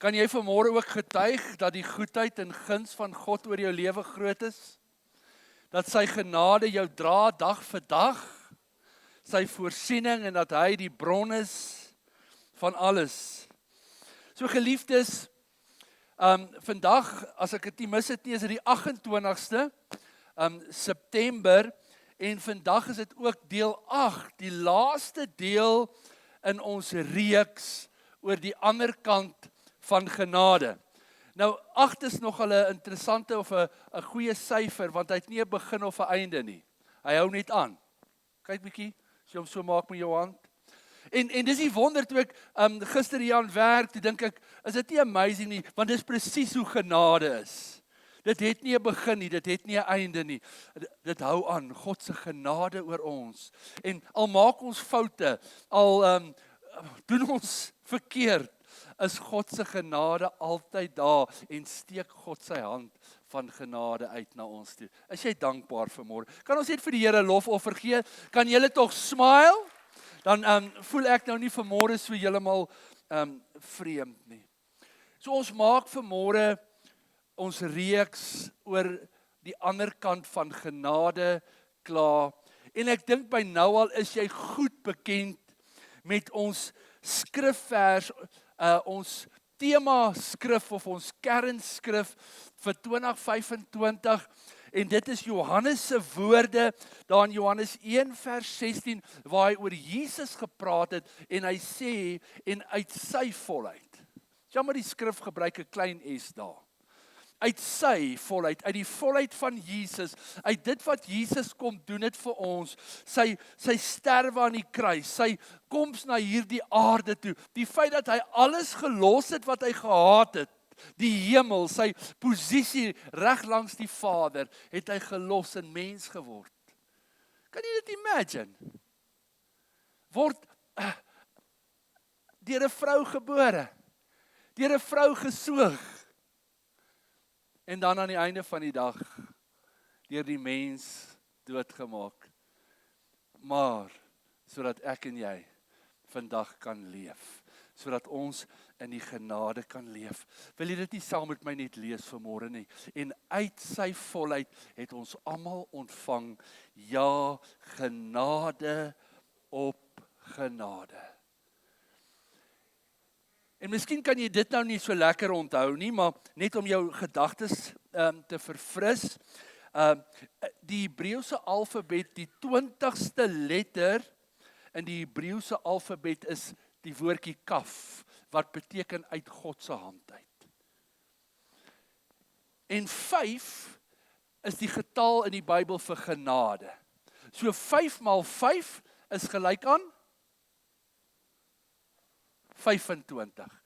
Kan jy vanmôre ook getuig dat die goedheid en guns van God oor jou lewe groot is? Dat sy genade jou dra dag vir dag, sy voorsiening en dat hy die bron is van alles. So geliefdes, vandag, as ek dit nie mis het nie, is dit die 28ste September en vandag is dit ook deel 8, die laaste deel in ons reeks oor die ander kant van genade. Nou 8 is nogal 'n interessante of 'n goeie syfer, want hy het nie 'n begin of 'n einde nie. Hy hou net aan. Kyk bietjie, as jy hom so maak met jou hand. En dis die wonder toe ek gister hier aan werk, toe dink ek, is dit nie amazing nie, want dis presies hoe genade is. Dit het nie 'n begin nie, dit het nie 'n einde nie. Dit hou aan, God se genade oor ons. En al maak ons foute, al doen ons verkeerd, is God se genade altyd daar en steek God sy hand van genade uit na ons toe. Is jy dankbaar vanmôre? Kan ons net vir die Here lofoffer gee? Kan julle tog smile? Dan voel ek nou nie vanmôre so heeltemal vreemd nie. So ons maak vanmôre ons reeks oor die ander kant van genade klaar. En ek dink by nou al is jy goed bekend met ons skrifvers, ons tema skrif of ons kernskrif vir 2025. En dit is Johannes se woorde, daar in Johannes 1 vers 16, waar hy oor Jesus gepraat het, en hy sê, en uit sy volheid. Jammer die skrif gebruik 'n klein s daar. Uit sy volheid, uit die volheid van Jesus, uit dit wat Jesus kom doen het vir ons, sy sterwe aan die kruis, sy koms na hierdie aarde toe, die feit dat hy alles gelos het wat hy gehaat het, die hemel, sy posisie reg langs die Vader, het hy gelos en mens geword. Kan jy dit imagine? Word deur 'n vrou gebore, deur 'n vrou gesoog, en dan aan die einde van die dag, deur die mens doodgemaak. Maar, sodat ek en jy vandag kan leef, sodat ons in die genade kan leef. Wil jy dit nie saam met my net lees vanmôre nie? En uit sy volheid het ons almal ontvang, ja, genade op genade. En miskien kan jy dit nou nie so lekker onthou nie, maar net om jou gedagtes te verfris. Die Hebreëse alfabet, die 20ste letter in die Hebreëse alfabet is die woordjie kaf, wat beteken uit God se hand uit. En 5 is die getal in die Bybel vir genade. So 5 maal 5 is gelyk aan 25.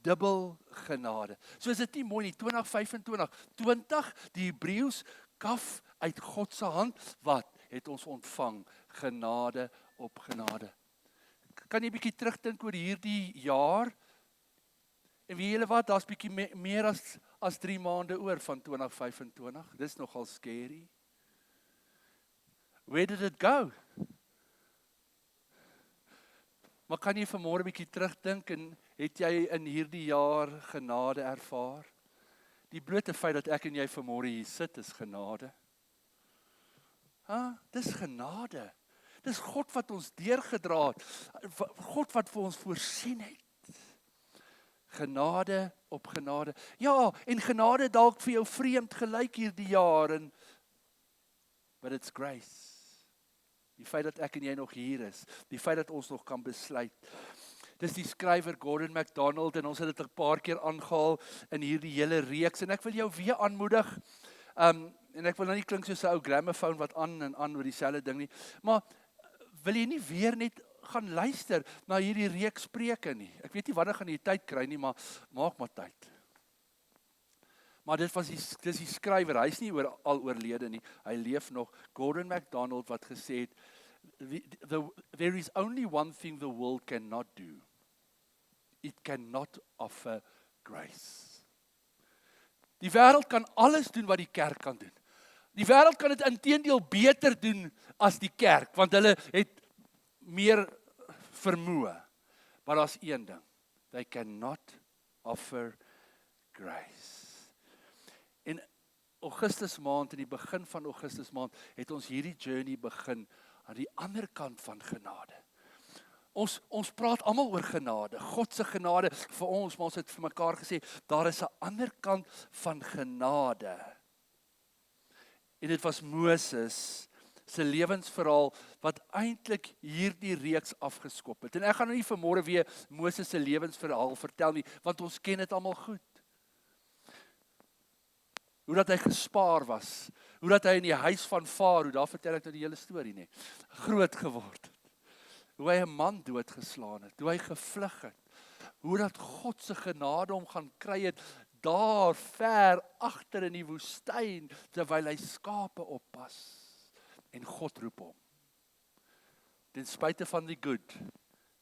Dubbel genade. So is dit nie mooi nie, 2025, 20, die Hebreëus kaf uit God se hand, wat het ons ontvang? Genade op genade. Kan jy bietjie terugdink oor hierdie jaar? En weet julle wat, daar's bietjie meer as 3 maande oor van 2025. Dis nogal scary. Where did it go? Maar kan jy vanmôre bietjie terugdink en het jy in hierdie jaar genade ervaar? Die blote feit dat ek en jy vanmôre hier sit is genade. Dis genade. Dis God wat ons deurgedra het. God wat vir ons voorsien het. Genade op genade. Ja, en genade dalk vir jou vreemd gelyk hierdie jaar, but it's grace. Die feit dat ek en jy nog hier is, die feit dat ons nog kan besluit. Dis die skrywer Gordon MacDonald, en ons het dit 'n paar keer aangehaal in hierdie hele reeks, en ek wil jou weer aanmoedig, en ek wil nou nie klink soos 'n ou gramophone wat aan en aan oor dieselfde ding nie, maar wil jy nie weer net gaan luister na hierdie reeks preke nie? Ek weet nie wanneer gaan jy tyd kry nie, maar maak maar tyd. Maar dis die skrywer, hy's nie al oorlede nie, hy leef nog, Gordon MacDonald wat gesê het, there is only one thing the world cannot do. It cannot offer grace. Die wêreld kan alles doen wat die kerk kan doen. Die wêreld kan dit inteendeel beter doen as die kerk, want hulle het meer vermoë. Maar daar's een ding, they cannot offer grace. En Augustus maand, in die begin van Augustus maand, het ons hierdie journey begin aan die ander kant van genade. Ons praat almal oor genade, God se genade vir ons, maar ons het vir mekaar gesê, daar is 'n ander kant van genade. En dit was Moses se lewensverhaal wat eintlik hierdie reeks afgeskop het. En ek gaan nou nie vanmôre weer Moses se lewensverhaal vertel nie, want ons ken dit almal goed. Hoe dat hy gespaar was, hoe dat hy in die huis van Farao, daar vertel ek nou die hele storie nie, groot geword het. Hoe hy 'n man doodgeslaan het, hoe hy gevlug het, hoe dat God se genade hom gaan kry het, daar ver agter in die woestyn, terwyl hy skape oppas. En God roep hom. Ten spyte van die good,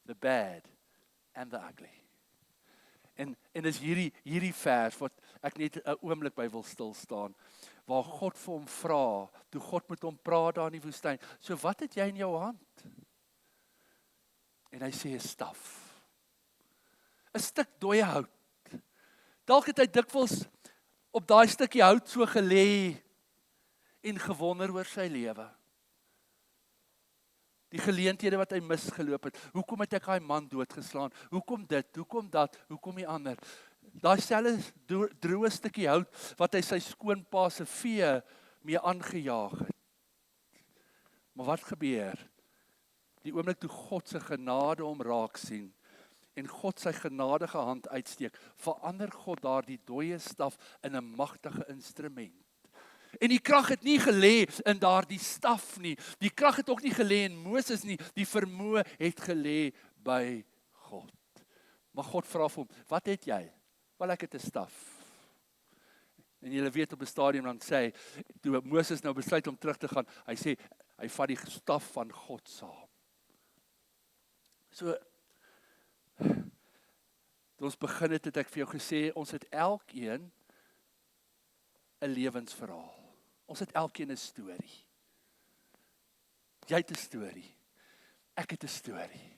the bad and the ugly. En is hierdie vers wat ek net 'n oomblik by wil stil staan, waar God vir hom vra, toe God met hom praat daar in die woestyn, so wat het jy in jou hand? En hy sê 'n staf. 'n Stuk dooie hout. Dalk het hy dikwels op daai stukkie hout so gelê en gewonder oor sy lewe. Die geleenthede wat hy misgeloop het. Hoekom het ek daai man doodgeslaan? Hoekom dit? Hoekom dat? Hoekom die ander? Daai selfe droë stukkie hout wat hy sy skoonpa se vee mee aangejaag het. Maar wat gebeur? Die oomblik toe God se genade hom raak sien en God sy genadige hand uitsteek, verander God daardie dooie staf in 'n magtige instrument. En die krag het nie gelê in daardie staf nie. Die krag het ook nie gelê in Moses nie. Die vermoë het gelê by God. Maar God vra vir hom, wat het jy? Wel, ek het 'n staf. En julle weet op 'n stadium dan sê hy, toe Moses nou besluit om terug te gaan, hy sê, hy vat die staf van God saam. So, toe ons begin het ek vir jou gesê, ons het elkeen 'n lewensverhaal. Ons het elkeen 'n storie. Jy het 'n storie. Ek het 'n storie.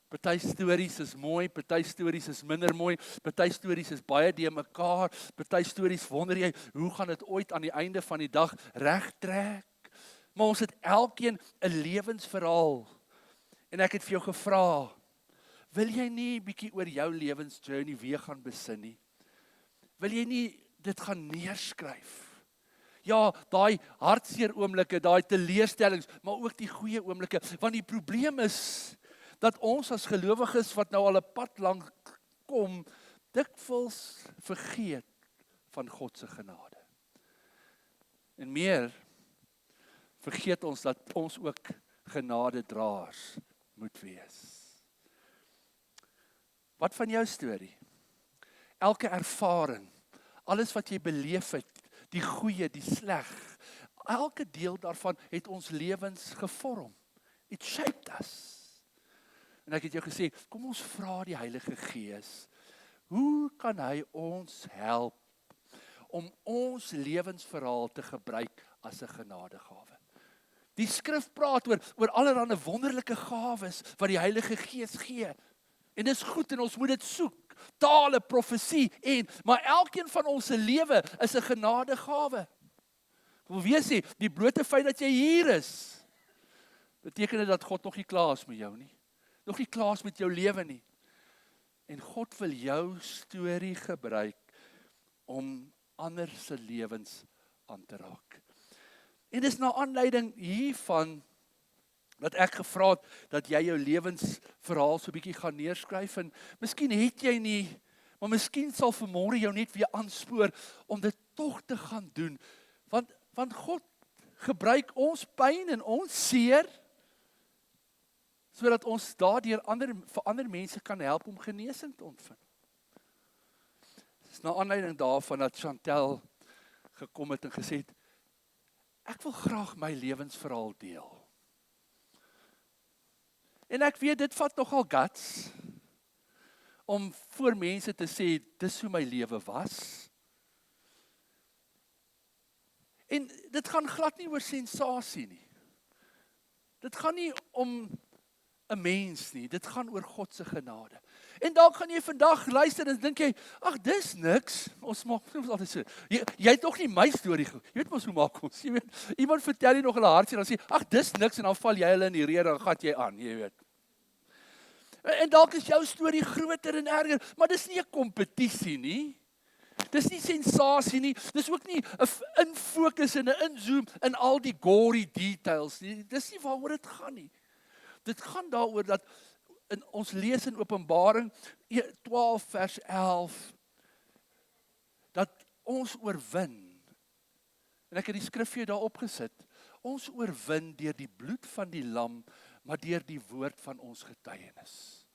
Party stories is mooi, party stories is minder mooi, party stories is baie de mekaar, party stories wonder jy, hoe gaan dit ooit aan die einde van die dag regtrek? Maar ons het elkeen 'n lewensverhaal. En ek het vir jou gevra, wil jy nie bietjie oor jou lewensjourney weer gaan besin nie? Wil jy nie dit gaan neerskryf? Ja, daai hartseer oomblikke, daai teleurstellings, maar ook die goeie oomblikke, want die probleem is dat ons as gelowiges wat nou al 'n pad lank kom, dikwels vergeet van God se genade. En meer vergeet ons dat ons ook genadedraers moet wees. Wat van jou storie? Elke ervaring, alles wat jy beleef het, die goeie, die sleg, elke deel daarvan het ons lewens gevorm. It shaped us. En ek het jou gesê, kom ons vra die Heilige Gees, hoe kan hy ons help om ons lewensverhaal te gebruik as 'n genadegawe? Die skrif praat oor allerlei wonderlike gawes wat die Heilige Gees gee. En dis goed en ons moet dit soek. Tale, profesie maar elkeen van ons se lewe is 'n genadegawe. Ek wil weer sê, die blote feit dat jy hier is, beteken dit dat God nog nie klaar is met jou nie. Nog nie klaar is met jou lewe nie. En God wil jou storie gebruik om ander se lewens aan te raak. En dis na aanleiding hiervan dat ek gevra het dat jy jou lewensverhaal so 'n bietjie gaan neerskryf en miskien het jy nie, maar miskien sal vanmôre jou net weer aanspoor om dit tog te gaan doen. Want God gebruik ons pyn en ons seer sodat ons daardeur vir ander mense kan help om genesing te ontvang. Dis na aanleiding daarvan dat Chantel gekom het en gesê het, ek wil graag my lewensverhaal deel. En ek weet, dit vat nogal guts om voor mense te sê, dis hoe my lewe was. En dit gaan glad nie oor sensasie nie. Dit gaan nie om 'n mens nie, dit gaan oor God se genade. En dalk gaan jy vandag luister en dink jy, ag dis niks. Ons maak ons altyd so. Jy het nog nie my storie gehoor. Jy weet mos hoe maak ons. Jy weet, iemand vertel jy nog hulle hartseer dan sê, ag dis niks en dan val jy hulle in die rede en gat jy aan, jy weet. En dalk is jou storie groter en erger, maar dis nie 'n kompetisie nie. Dis nie sensasie nie. Dis ook nie 'n infokus en 'n inzoom in al die gory details nie. Dis nie waaroor dit gaan nie. Dit gaan daaroor dat in ons lees in Openbaring 12 vers 11 dat ons oorwin. En ek het die skrif vir jou daar opgesit. Ons oorwin deur die bloed van die lam, maar deur die woord van ons getuienis.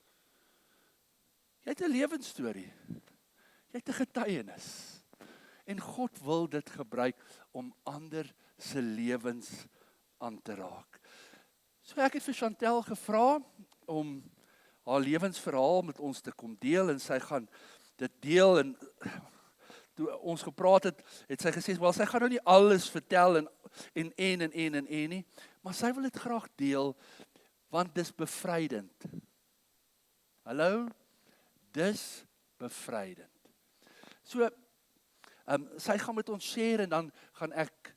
Jy het 'n lewensstorie. Jy het 'n getuienis. En God wil dit gebruik om ander se lewens aan te raak. So ek het vir Chantel gevra om haar lewensverhaal met ons te kom deel en sy gaan dit deel en toe ons gepraat het, het sy gesê, wel sy gaan nou nie alles vertel en nie, maar sy wil dit graag deel want dis bevrydend. Hallo? Dis bevrydend. So, sy gaan met ons share en dan gaan ek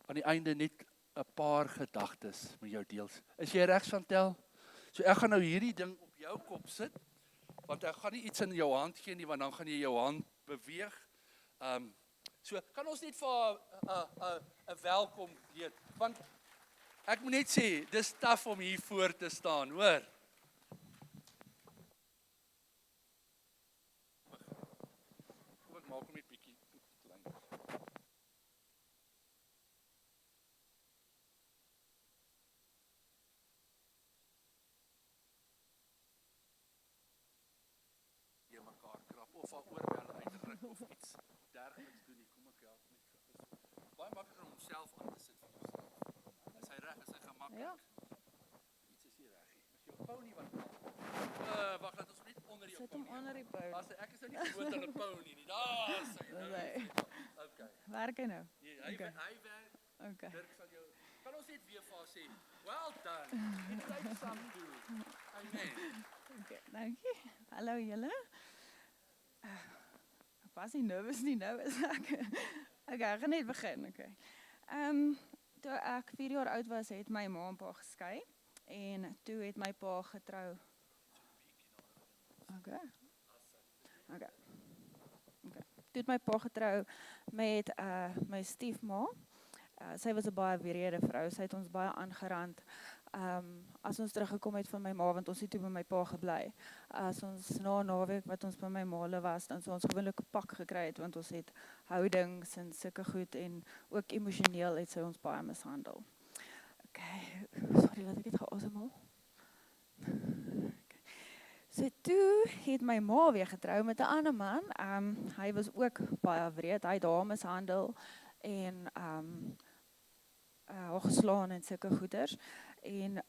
aan die einde net 'n paar gedagtes met jou deel. Is jy reg, Chantel? So ek gaan nou hierdie ding op jou kop sit, want ek gaan nie iets in jou hand gee nie, want dan gaan jy jou hand beweeg. So kan ons net vir 'n welkom gee, want ek moet net sê, dis taaf om hier voor te staan, hoor. Maak hom net bietjie klein. Jy mekaar krap of al oorbel uitdruk of iets dergeliks doen nie. Kom ek help net. Baie makliker om homself aan te sit vir jouself. Is hy reg? Is hy gemaklik? Ja. Iets is nie reg nie. Is jou pony wat wag, laat ons net onder jou Sit pony. hom onder die bout. As ek is nou nie gewoond aan 'n pony nie. Daar is hy. Nee. Okay. Werk hy nou? Hy Okay. werk. Okay. Dirk sal jou. Kan ons net weer vir haar sê, well done. It's like some do. Amen. Okay, dankie. Hallo julle. Ek was nie nervous nie, nou is ek. Okay, ek gaan net begin, okay. Toe ek 4 jaar oud was, het my ma en pa geskei en toe het my pa getrou. Okay. Okay. Okay. Toe het my pa getrou met my stiefma. Sy was 'n baie wrede vrou. Sy het ons baie aangerand. As ons teruggekom het van my ma, want ons het toe by my pa gebly. As ons na 'n naweek wat ons by my maale was, dan sou ons gewoonlik 'n pak gekry het, want ons het houdings en sulke goed en ook emosioneel het sy ons baie mishandel. Okay, sorry dat ek dit geasemhaal. So toe het my ma weer getrou met 'n ander man. Hy was ook baie wreed. Hy het haar mishandel en haar geslaan en sulke goeders. En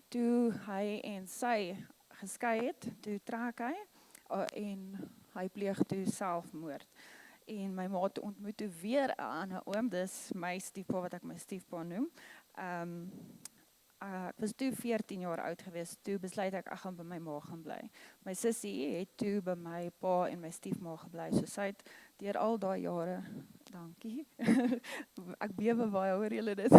toe hy en sy geskei het, toe trek hy en hy pleeg toe selfmoord. En my ma ontmoet toe weer 'n ander oom, dis my stiefpa wat ek my stiefpa noem. Ek was toe 14 jaar oud gewees, toe besluit ek gaan by my ma gaan bly. My sussie het toe by my pa en my stiefma gebly, so sy het deur al daai jare, dankie, ek bewe baie, hoor julle dit?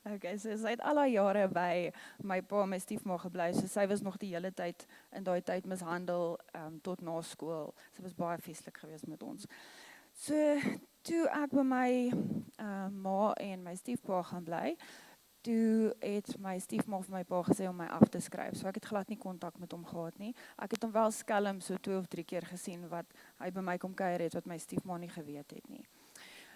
Okay, so sy het al daai jare by my pa en my stiefma gebly, so sy was nog die hele tyd in daai tyd mishandel tot na skool. Sy was baie vieslik geweest met ons. So toe ek by my ma en my stiefpa gaan bly, toe het my stiefma vir my pa gesê om my af te skryf. So ek het glad nie kontak met hom gehad nie. Ek het hom wel skelm so 2 of 3 keer gesien wat hy by my kom kuier het wat my stiefma nie geweet het nie.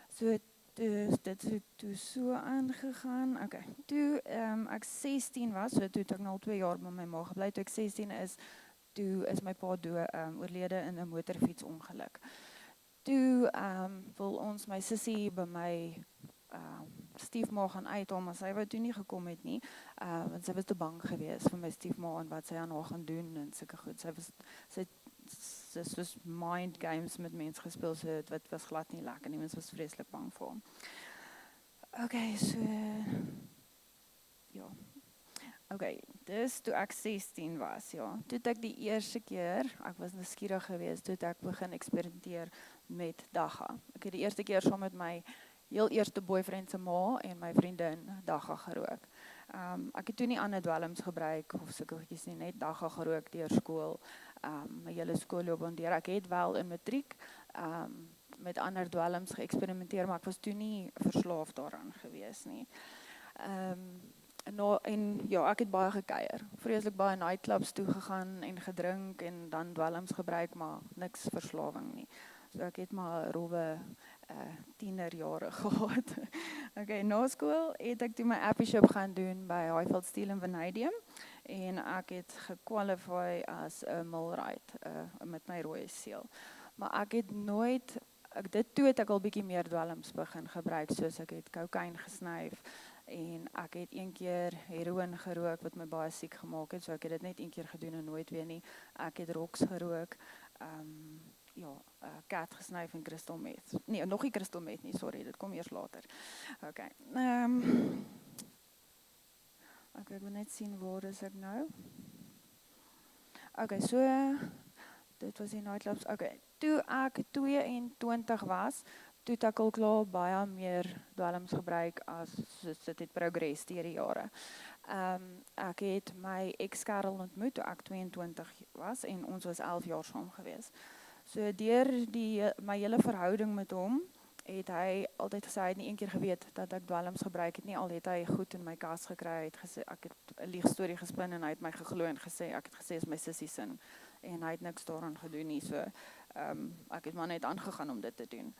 So dit het toe so aangegaan. Okay. Toe ek 16 was, so toe het ek nou al 2 jaar by my ma gebly. Toe ek 16 is, toe is my pa oorlede in 'n motorfietsongeluk. Toe wil ons my sussie by my stiefma gaan uithaal, maar sy wou toe nie gekom het nie, want sy was te bang geweest vir my stiefma en wat sy aan haar gaan doen en sulke goed. Sy was mind games met mense gespeel, so dit was glad nie lekker nie, mense was vreeslik bang vir hom. Okay, so ja. Okay, dis toe ek 16 was, ja. Toe het ek die eerste keer, ek was nuuskierig geweest, toe het ek begin eksperimenteer met dagga. Ek het die eerste keer saam met my heel eerste boyfriend se ma en my vriendin dagga gerook. Ek het toe nie ander dwelms gebruik of sulke goedjies nie, net dagga gerook deur skool. My hele skoolloopbaan deur. Ek het wel in matriek met ander dwelms geëksperimenteer, maar ek was toe nie verslaaf daaraan gewees nie. En ja, ek het baie gekuier. Vreeslik baie nightclubs toe gegaan en gedrink en dan dwelms gebruik, maar niks verslawing nie. So ek het maar rowwe tienerjare gehad. Okay, na skool het ek toe my apprenticeship gaan doen by Highveld Steel in Vanadium en ek het gekwalify as 'n millwright met my rooi seël. Maar ek het nooit toe het ek al bietjie meer dwelms begin gebruik, soos ek het kokain gesnyf en ek het een keer heroïne gerook wat my baie siek gemaak het, so ek het dit net een keer gedoen en nooit weer nie. Ek het roks gerook, kat gesnyf en crystal meth. Nee, nog nie crystal meth nie, sorry, dit kom eers later. Okay. Ek wil net sien waar is ek nou. Okay, so dit was die nightclubs. Okay, toe ek 22 was, toe het ek al klaar baie meer dwelms gebruik as dit het progress deur die jare. Ek het my ex-kerel ontmoet toe ek 22 was en ons was 11 jaar saam gewees. So deur my hele verhouding met hom het hy altyd gesê hy het nie een keer geweet dat ek dwelms gebruik het nie, al het hy goed in my kas gekry, hy het gesê ek het 'n liegstorie gespin en hy het my geglo en gesê ek het gesê is my sussie se en hy het niks daaraan gedoen nie, so ek het maar net aangegaan om dit te doen.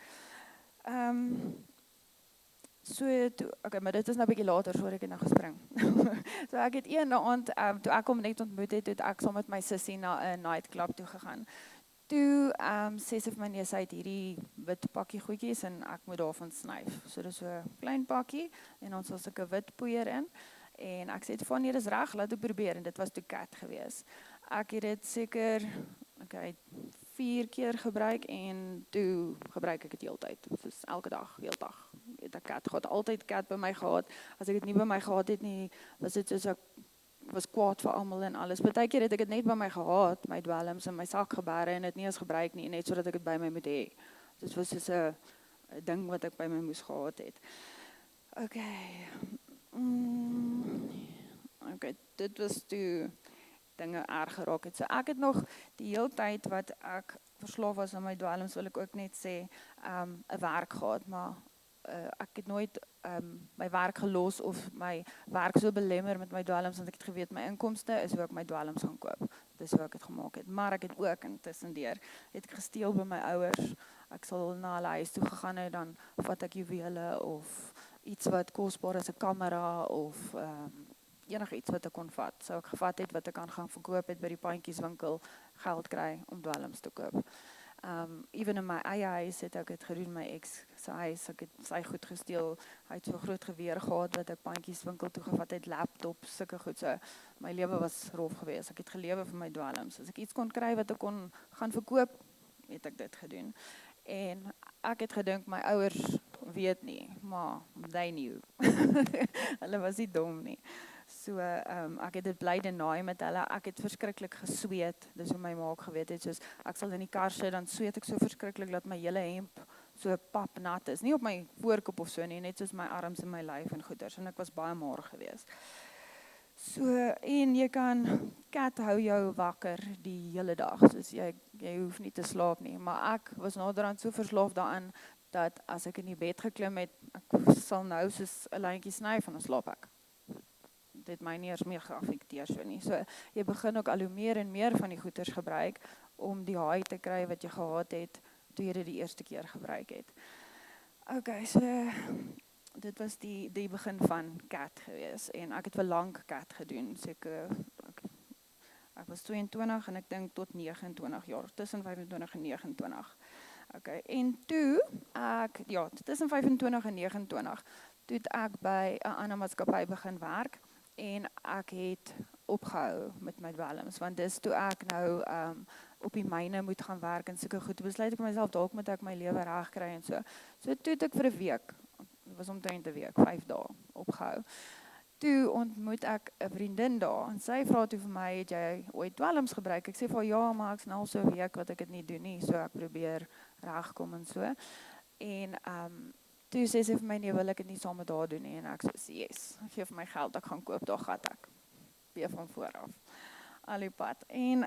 Okay, maar dit is nou 'n bietjie later, sorry ek het nou gespring. So ek het een aand, toe ek hom net ontmoet het, het ek saam met my sussie na 'n nightclub toe gegaan. Toe sê sy vir my nee, sy het hierdie wit pakkie goedjies en ek moet daarvan snyf. So dis so 'n klein pakkie en ons het sulke wit poeier in. En ek sê van nee, dis reg, laat ek probeer en dit was toe kat gewees. Ek het dit seker 4 keer gebruik en toe gebruik ek dit heeltyd. Dus elke dag, heeldag. Het ek kat gehad, altyd kat by my gehad. As ek dit nie by my gehad het nie, was dit soos ek was kwaad vir almal en alles. Partykeer het ek dit net by my gehad, my dwelms in my sak gebêre en dit nie eens gebruik nie, net sodat ek dit by my moet hê. Dit was soos 'n ding wat ek by my moes gehad het. Okay. Okay, dit was toe dinge erg geraak het. So ek het nog die hele tyd wat ek verslaaf was aan my dwelms, wil ek ook net sê, 'n werk gehad, maar ek het nooit my werk gelos of my werk so belemmer met my dwelms, want ek het geweet my inkomste is hoe ek my dwelms gaan koop. Dis hoe ek dit gemaak het. Maar ek het ook intussendeur het ek gesteel by my ouers. Ek sal na hulle huis toe gegaan het, dan vat ek juwele of iets wat kosbaar is, 'n kamera of enigiets wat ek kon vat. Sou ek gevat het wat ek kan gaan verkoop het by die pandjieswinkel, geld kry om dwelms te koop. Even in my eie huis het ek dit gedoen, my ex se huis, ek het sy goed gesteel. Hy het so groot geweer gehad wat ek pandjieswinkel toe gevat het, laptop, sulke goed. So my lewe was rof geweest. Ek het gelewe vir my dwelms. As ek iets kon kry wat ek kon gaan verkoop, het ek dit gedoen. En ek het gedink my ouers weet nie, maar they knew. Hulle was nie dom nie. So ek het dit bly denaai met hulle. Ek het verskriklik gesweet. Dis hoe my ma ook geweet het, soos ek sal in die kar sit, dan sweet ek so verskriklik dat my hele hemp so papnat is. Nie op my voorkop of so nie, net soos my arms en my lyf en goeters. En ek was baie maar geweest. So en jy kan kat hou jou wakker die hele dag. Soos jy hoef nie te slaap nie, maar ek was naderhand so verslaaf daaraan dat as ek in die bed geklim het, ek sal nou soos 'n lyntjie snyf en dan slaap ek. Dit my nie eers meer geaffekteer so nie. So jy begin ook al hoe meer en meer van die goeders gebruik om die high te kry wat jy gehad het toe jy dit die eerste keer gebruik het. Okay, so dit was die begin van kat gewees en ek het vir lank kat gedoen. Seker ek was 22 en ek dink tot 29 jaar, tussen 25 en 29. Okay, en toe tussen 25 en 29, toe het ek by 'n ander maatskappy begin werk. En ek het opgehou met my dwelms, want dis toe ek nou op die myne moet gaan werk en sulke goed, besluit ek myself, dalk moet ek my lewe reg kry en so. So toe het ek vir 'n week, dit was omtrent 'n week, 5 dae opgehou. toe ontmoet ek 'n vriendin daar en sy vra toe vir my, het jy ooit dwelms gebruik? Ek sê vir haar, ja, maar ek's nou al so 'n week wat ek dit nie doen nie, so ek probeer regkom en so. En toe sê sy vir my, nee, wil ek dit nie saam met haar doen nie. En ek sê, yes, gee vir my geld, ek gaan koop, daar gat ek. Weer van voor af. Al die pad. En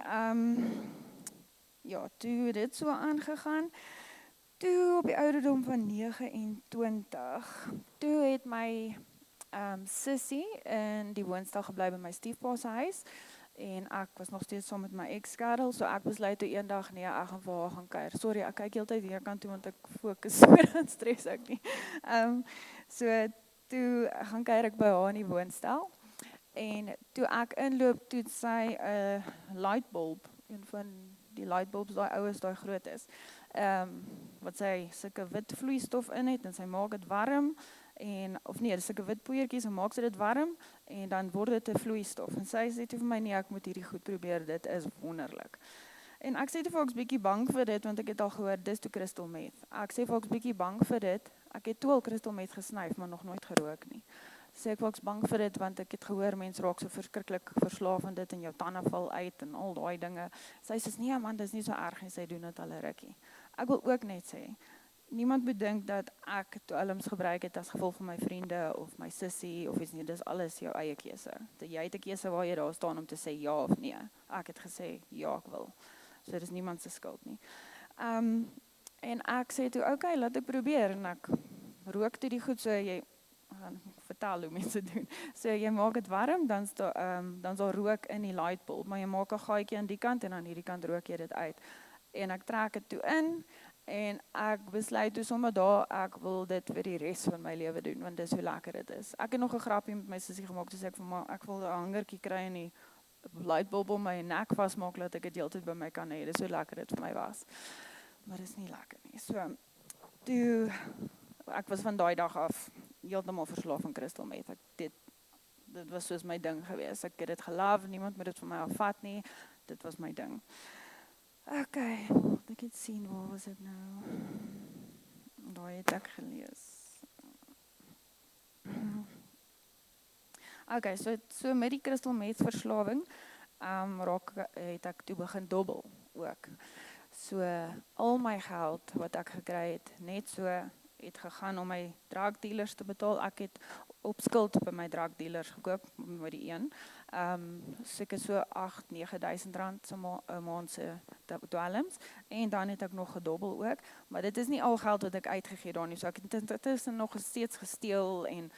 ja, toe het dit so aangegaan. Toe op die ouderdom van 29, toe het my sussie in die woonstel gebly by my stiefpa se huis. En ek was nog steeds saam met my ex-kerel, so ek besluit toe eendag, nee, ek gaan vir haar gaan kuier. Sorry, ek kyk heeltyd hierkant toe want ek fokus so, dan stres ek nie. So toe gaan kuier ek by haar in die woonstel. En toe ek inloop, toe het sy 'n lightbulb, een van die lightbulbs, daai oues, daai groot is. Wat sy sulke wit vloeistof in het en sy maak dit warm. Of nee, dis sulke wit poeiertjies en maak sy dit warm en dan word dit 'n vloeistof. En sy sê toe vir my, nee, ek moet hierdie goed probeer, dit is wonderlik. En ek sê toe vir ek's bietjie bang vir dit want ek het al gehoor dis toe crystal meth. Ek sê vir ek's bietjie bang vir dit. Ek het toe al crystal meth gesnyf, maar nog nooit gerook nie. Sê ek ek's bang vir dit want ek het gehoor mense raak so verskriklik verslaaf aan dit en jou tande val uit en al daai dinge. Sy sê nee man, dis nie so erg nie, sy doen dit al 'n rukkie. Ek wil ook net sê niemand moet dink dat ek dwelms gebruik het as gevolg van my vriende of my sussie of iets nie, dis alles jou eie keuse. Jy het 'n keuse waar jy daar staan om te sê ja of nee. Ek het gesê ja, ek wil. So dis niemand se skuld nie. En ek sê toe, okay, laat ek probeer en ek rook toe die goed so jy vertel hoe mense doen. So jy maak dit warm, dan sal rook in die lightbulb, maar jy maak 'n gaatjie aan die kant en aan hierdie kant rook jy dit uit. En ek trek dit toe in. En ek besluit toe sommer daar, ek wil dit vir die res van my lewe doen, want dis hoe lekker dit is. Ek het nog 'n grappie met my sussie gemaak, toe sê ek vir my, ek wil 'n hangertjie kry en die lightbulb om my nek vasmaak, dat ek dit heeltyd by my kan hê, dis hoe lekker dit vir my was. Maar dis nie lekker nie. So, toe, ek was van daai dag af, heeltemal verslaaf aan crystal meth. Dit was soos my ding gewees. Ek het dit gelove, niemand moet dit van my afvat nie, dit was my ding. Okay, ek het sien, waar was dit nou? Daai het ek gelees. Okay, so met die crystal meth verslawing, het ek toe begin dobbel ook. So al my geld wat ek gekry het, net so het gegaan om my drug dealers te betaal. Ek het op skuld by my drug dealers gekoop met die een. Seker so 8-9 rand so 'n maand se dwelms en dan het ek nog gedobbel ook, maar dit is nie al geld wat ek uitgegee daar nie. So ek het intussen nog steeds gesteel en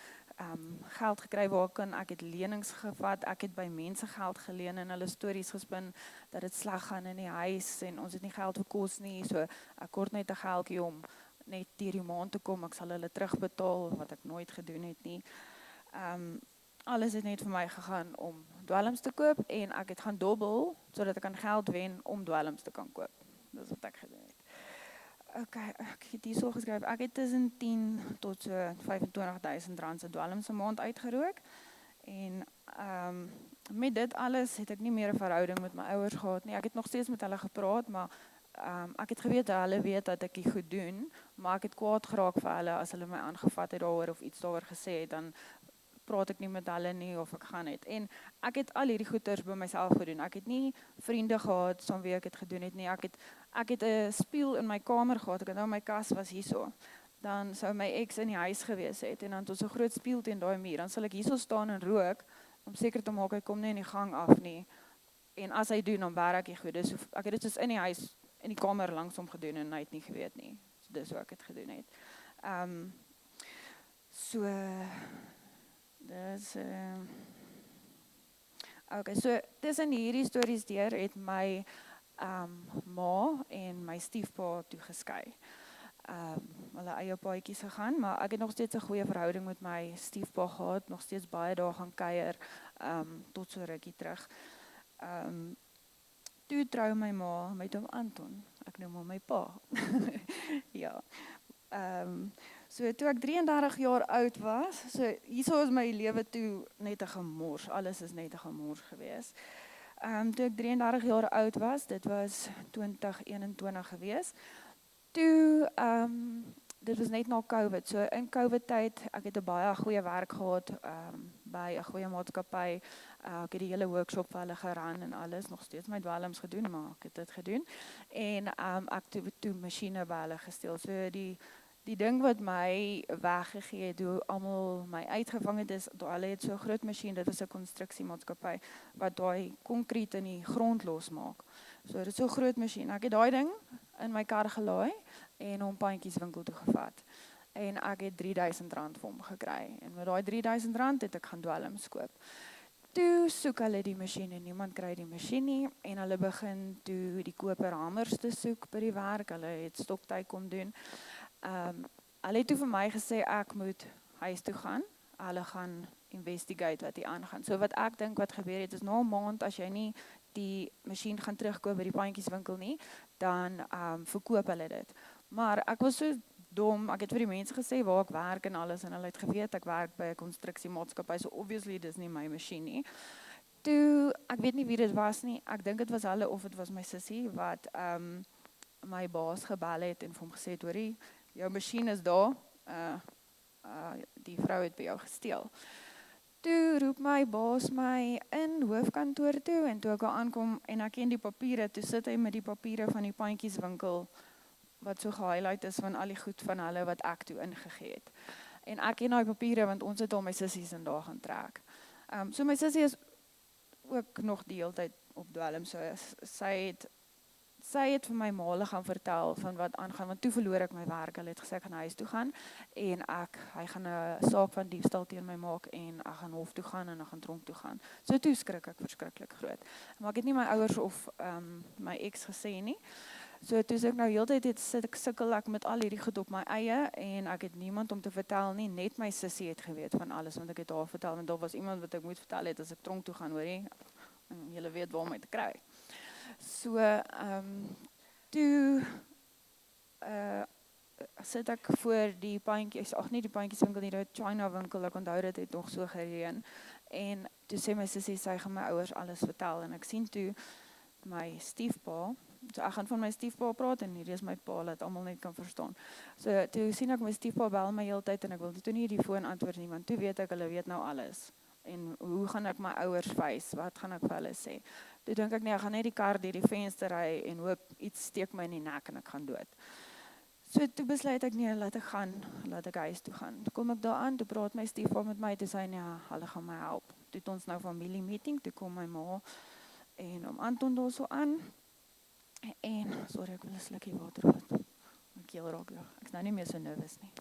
geld gekry waar ek het lenings gevat, ek het by mense geld geleen en hulle stories gespin dat dit sleg gaan in die huis en ons het nie geld vir kos nie, so ek kort net 'n geldjie om net hierdie maand te kom, ek sal hulle terugbetaal wat ek nooit gedoen het nie. Alles het net vir my gegaan om dwelms te koop en ek het gaan dobbel sodat ek kan geld wen om dwelms te kan koop. Dis wat ek gedoen het. Okay, ek het hier so geskryf, ek het tussen 10 tot so 25.000 rand se dwelms 'n maand uitgerook. En met dit alles het ek nie meer 'n verhouding met my ouers gehad nie. Ek het nog steeds met hulle gepraat, maar ek het geweet dat hulle weet dat ek dit goed doen, maar ek het kwaad geraak vir hulle as hulle my aangevat het daaroor of iets daaroor gesê het, dan praat ek nie met hulle nie of ek gaan net. En ek het al hierdie goeters by myself gedoen. Ek het nie vriende gehad saam wie ek dit gedoen het nie. Ek het 'n spieël in my kamer gehad. Ek het nou my kas was hierso. Dan sou my ex in die huis gewees het en dan het ons 'n groot spieël teen daai muur. Dan sal ek hierso staan en rook om seker te maak hy kom nie in die gang af nie. En as hy doen, dan werk hy goed. Dus ek het dit soos in die huis, in die kamer langs hom gedoen en hy het nie geweet nie. So dis hoe ek dit gedoen het. Dis okay, so tussen hierdie stories deur het my ma en my stiefpa toe geskei. Hulle eie paadjies gegaan, maar ek het nog steeds 'n goeie verhouding met my stiefpa gehad, nog steeds baie dae gaan kuier, tot so rukkie terug. Toe trou my ma met hom Anton. Ek noem hom my pa. Ja. So toe ek 33 jaar oud was, so hierso is my lewe toe net 'n gemors, alles is net 'n gemors gewees. Toe ek 33 jaar oud was, dit was 2021 gewees, toe dit was net na COVID. So in COVID tyd, ek het 'n baie goeie werk gehad by 'n goeie maatskappy. Ek het die hele workshop vir hulle geran en alles, nog steeds my dwelms gedoen, maar ek het dit gedoen. En ek het toe masjiene by hulle gesteel. So die ding wat my weggegee het, hoe almal my uitgevang het, is hulle het so 'n groot masjien, dit was 'n konstruksiemaatskappy wat daai konkreet in die grond losmaak. So dit is so 'n groot masjien. Ek het daai ding in my kar gelaai en hom Pandjieswinkel toe gevat. En ek het R3000 vir hom gekry. En met daai R3000 het ek gaan dwelms koop. Toe soek hulle die masjien en niemand kry die masjien nie en hulle begin toe die koper hamers te soek by die werk. Hulle het stoktyk kom doen. Hulle het toe vir my gesê ek moet huis toe gaan. Hulle gaan investigate wat hier aangaan. So wat ek dink wat gebeur het is na 'n maand as jy nie die masjien gaan terugkoop by die Pandjieswinkel nie, dan verkoop hulle dit. Maar ek was so dom, ek het vir die mense gesê waar ek werk en alles en hulle het geweet ek werk by 'n konstruksiemaatskappy, so obviously dis nie my masjien nie. Toe, ek weet nie wie dit was nie, ek dink dit was hulle of dit was my sussie wat my baas gebel het en vir hom gesê het, hoorie, jou masjien is daar, die vrou het by jou gesteel. Toe roep my baas my in hoofkantoor toe en toe ek daar aankom en ek ken die papiere, toe sit hy met die papiere van die Pandjieswinkel wat so gehighlight is van al die goed van hulle wat ek toe ingegee het. En ek ken daai papiere want ons het al my sissies in daar gaan trek. So my sussie is ook nog die hele tyd op dwelm, so sy het vir my maale gaan vertel van wat aangaan, want toe verloor ek my werk. Hulle het gesê ek gaan huis toe gaan en hy gaan 'n saak van diefstal teen my maak en ek gaan hof toe gaan en ek gaan tronk toe gaan. So toe skrik ek verskriklik groot. Maar ek het nie my ouers of my ex gesê nie. So toe ek nou heeltyd sukkel ek met al hierdie goed op my eie en ek het niemand om te vertel nie, net my sussie het geweet van alles want ek het haar vertel en daar was iemand wat ek moet vertel het as ek tronk toe gaan, hoorie, julle weet waar om my te kry. So toe sit ek voor die Pandjies, nie die Pandjieswinkel nie, die China winkel, ek onthou dit het nog so gereën en toe sê my sussie sy gaan my ouers alles vertel en ek sien toe my stiefpa. So ek gaan van my stiefpa praat en hierdie is my pa, dat almal net kan verstaan. So toe sien ek my stiefpa bel my heeltyd en ek wil toe nie die foon antwoord nie, want toe weet ek hulle weet nou alles. En hoe gaan ek my ouers wys? Wat gaan ek vir hulle sê? Toe dink ek nee, ek gaan net die kar deur die venster ry en hoop iets steek my in die nek en ek gaan dood. So toe besluit ek nee, laat ek huis toe gaan. Toe kom ek daar aan, toe praat my stiefpa met my, toe sê hy nee, hulle gaan my help. Toe het ons nou familie meeting, toe kom my ma en Anton daar so aan. En, sorry, ek wil 'n slukkie water vat. My keel raak weg. Ek's nou nie meer so nervus nie.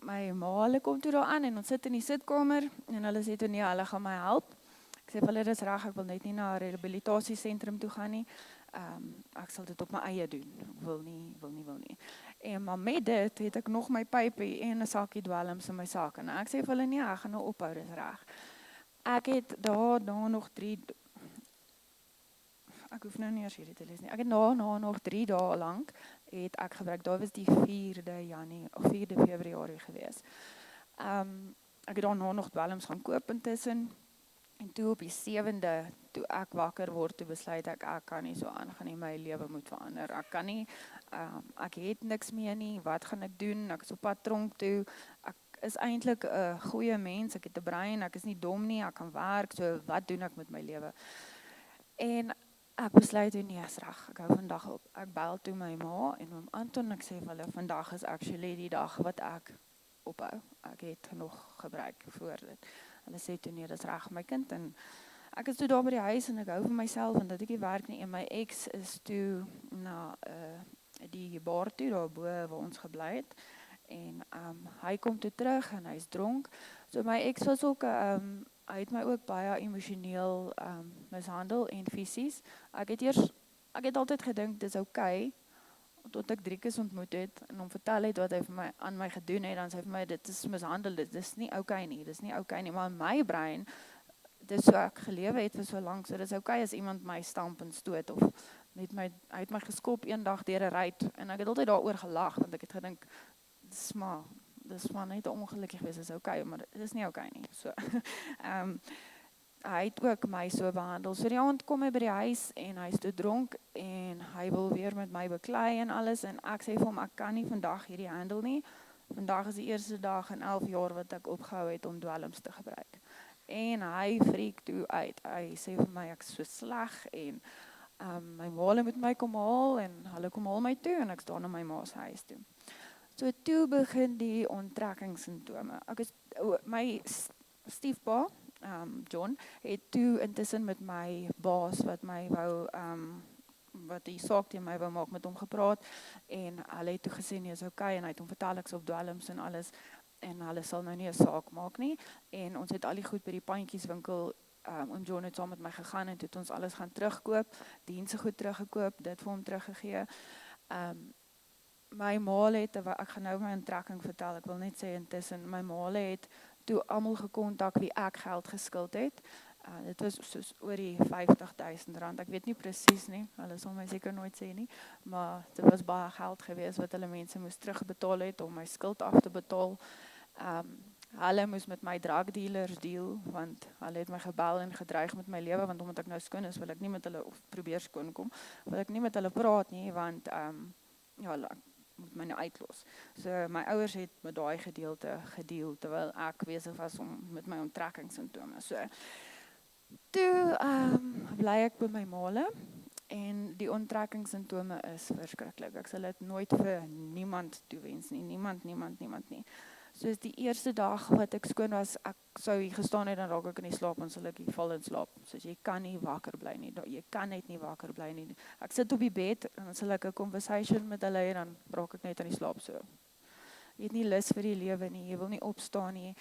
My ma, hulle kom toe daar aan en ons sit in die sitkamer en hulle sê toe nee, hulle gaan my help. Ek sê vir hulle dis reg, ek wil net nie na 'n rehabilitasiesentrum toe gaan nie. Ek sal dit op my eie doen. Ek wil nie. En maar met dit het ek nog my pypie en 'n sakkie dwelms in my sak en ek sê vir hulle nee, ek gaan nou ophou, dis reg. Ek het daar nog 3, ek hoef nou nie eers hierdie te lees nie. Ek het nog 3 dae lank het ek gebruik. Daar was die 4de Februarie gewees. Ek het daarna nog dwelms gaan koop intussen. En toe op die 7de, toe ek wakker word, toe besluit ek kan nie so aangaan nie, my lewe moet verander. Ek kan nie, ek het niks meer nie, wat gaan ek doen? Ek is op pad tronk toe. Ek is eintlik 'n goeie mens, ek het 'n brein, ek is nie dom nie, ek kan werk, so wat doen ek met my lewe? En ek besluit toe nee, is reg, ek hou vandag op. Ek bel toe my ma en oom Anton, ek sê vir hulle, vandag is actually die dag wat ek ophou. Ek het genoeg gebruik voor dit. Hulle sê toe nee, dis reg my kind en ek is toe daar by die huis en ek hou vir myself en dat ek nie werk nie en my ex is toe na die bar toe daar bo waar ons gebly het. En hy kom toe terug en hy's dronk. So my ex was ook hy het my ook baie emosioneel mishandel en fisies. Ek het altyd gedink dis okay tot ek 3 keer ontmoet het en hom vertel het wat hy vir my aan my gedoen het, dan sê hy vir my dit is mishandel, dit is nie okay nie, maar in my brein dis so ek gelewe het vir so lank, so dis okay as iemand my stamp en stoot of hy het my geskop eendag deur 'n ry en ek het altyd daaroor gelag want ek het gedink dis maar net ongelukkig wees is okay, maar dit is nie okay nie. So hy het ook my so behandel. So die aand kom hy by die huis en hy is te dronk en hy wil weer met my beklei en alles en ek sê vir hom ek kan nie vandag hierdie handle nie. Vandag is die eerste dag in 11 jaar wat ek opgehou het om dwelms te gebruik. En hy freak toe uit. Hy sê vir my ek is so sleg en my maale moet my kom haal en hulle kom haal my toe en ek staan in my ma se huis toe. So toe begin die onttrekkingssimptome. My stiefpa, John, het toe intussen met my baas wat my wou wat die saak teen my wou maak met hom gepraat en hulle het toe gesê nee, is okay en hy het hom vertel ek's op dwelms en alles en hulle sal nou nie 'n saak maak nie en ons het al die goed by die pandjieswinkel en John het saam met my gegaan en het ons alles gaan terugkoop, dienste goed teruggekoop, dit vir hom teruggegee. My maale het, ek gaan nou my onttrekking vertel, ek wil net sê intussen, my maale het toe almal gekontak wie ek geld geskuld het. Dit was soos oor die R50,000. Ek weet nie presies nie, hulle sal my seker nooit sê nie, maar dit was baie geld gewees wat hulle mense moes terugbetaal het om my skuld af te betaal. Hulle moes met my drug dealers deal, want hulle het my gebel en gedreig met my lewe, want omdat ek nou skoon is, wil ek nie met hulle, of probeer skoon kom, wil ek nie met hulle praat nie, want ja, ek moet my nou uitlos. So my ouers het met daai gedeelte gedeel, terwyl ek besig was om met my onttrekkingssimptome. So toe bly ek by my maale en die onttrekkingssimptome is verskriklik. Ek sal dit nooit vir niemand toewens nie. Niemand nie. Soos die eerste dag wat ek skoon was, ek sou hier gestaan het, dan raak ek in die slaap en sal ek hier val in slaap. Soos jy kan nie wakker bly nie. Jy kan net nie wakker bly nie. Ek sit op die bed en dan sal ek 'n conversation met hulle en dan raak ek net in die slaap so. Jy het nie lus vir die lewe nie. Jy wil nie opstaan nie.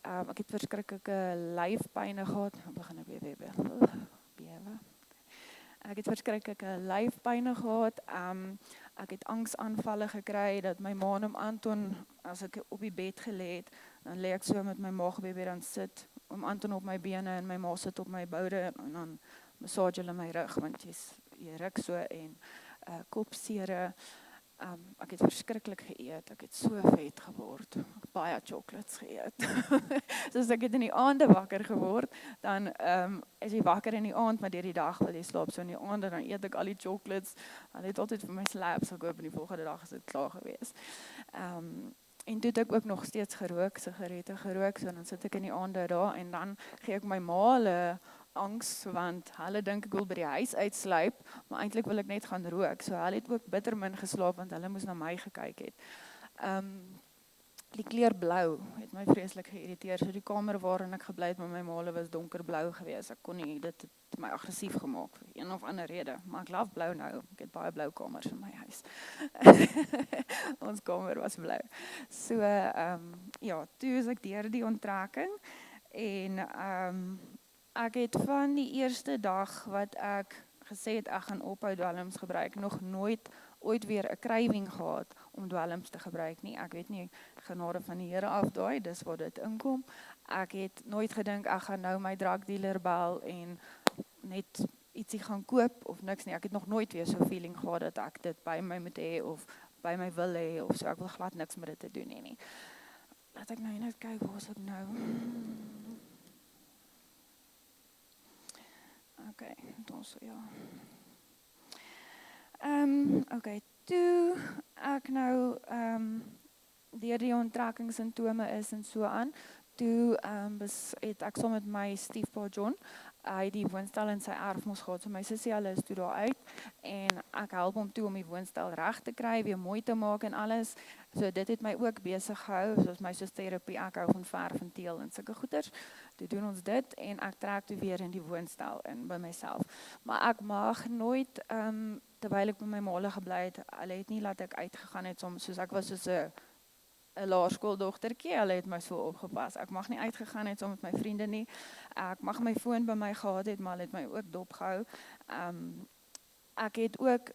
Ek het verskriklike lyfpyne gehad. Dan begin ek weer bewe. Ek het verskriklike lyfpyne gehad. Ek het angsaanvalle gekry dat my ma en Anton, as ek op die bed gelê het, dan lê ek so met my maag baby dan sit, Anton op my bene en my ma sit op my boude en dan massage hulle my rug want jy ruk so en kopsere. Ek het verskriklik geëet, ek het so vet geword, ek het baie chocolates geëet. Soos ek het in die aande wakker geword, dan is jy wakker in die aand, maar deur die dag wil jy slaap, so in die aande dan eet ek al die chocolates, hulle het altyd vir my slaps gekoop en die volgende dag is dit klaar gewees. En toe het ek ook nog steeds gerook, sigarette gerook, so dan sit ek in die aande daar en dan gee ek my maale angs, want hulle dink ek wil by die huis uitsluip, maar eintlik wil ek net gaan rook. So hulle het ook bitter min geslaap, want hulle moes na my gekyk het. Die kleur blou het my vreeslik geïrriteer. So die kamer waarin ek gebly het met my maale was donkerblou geweest. Ek kon nie, dit het my aggressief gemaak, vir een of ander rede. Maar ek love blou nou, ek het baie blou kamers in my huis. Ons kamer was blou. So, ja, toe is ek deur die onttrekking, en ek het van die eerste dag wat ek gesê het ek gaan ophou dwelms gebruik, nog nooit ooit weer 'n craving gehad om dwelms te gebruik nie. Ek weet nie, genade van die Here afdaai, dis waar dit inkom. Ek het nooit gedink ek gaan nou my drug dealer bel en net ietsie gaan koop of niks nie. Ek het nog nooit weer so feeling gehad dat ek dit by my moet hê of by my wil hê of so. Ek wil glad niks met dit te doen hê nie. Laat ek nou net kyk, waar is ek nou? Okay, dan so ja. Okay, toe ek nou deur die onttrekkingssimptome is en so aan, toe het ek saam met my stiefpa John, hy die woonstel in sy erf mos gehad, so my sussie hulle is toe daar uit, en ek help hom toe om die woonstel reg te kry, weer mooi te maak en alles, so dit het my ook besig gehou, soos my soos terapie, ek hou van verf en teel en sulke goeders, toe doen ons dit, en ek trek toe weer in die woonstel in by myself, maar ek mag nooit, terwyl ek by my maale gebly het, hulle het nie laat ek uitgegaan het, soos ek was soos 'n laerskooldogtertjie, hulle het my so opgepas. Ek mag nie uitgegaan het saam met my vriende nie. Ek mag my foon by my gehad het, maar hulle het my ook dopgehou. Ek het ook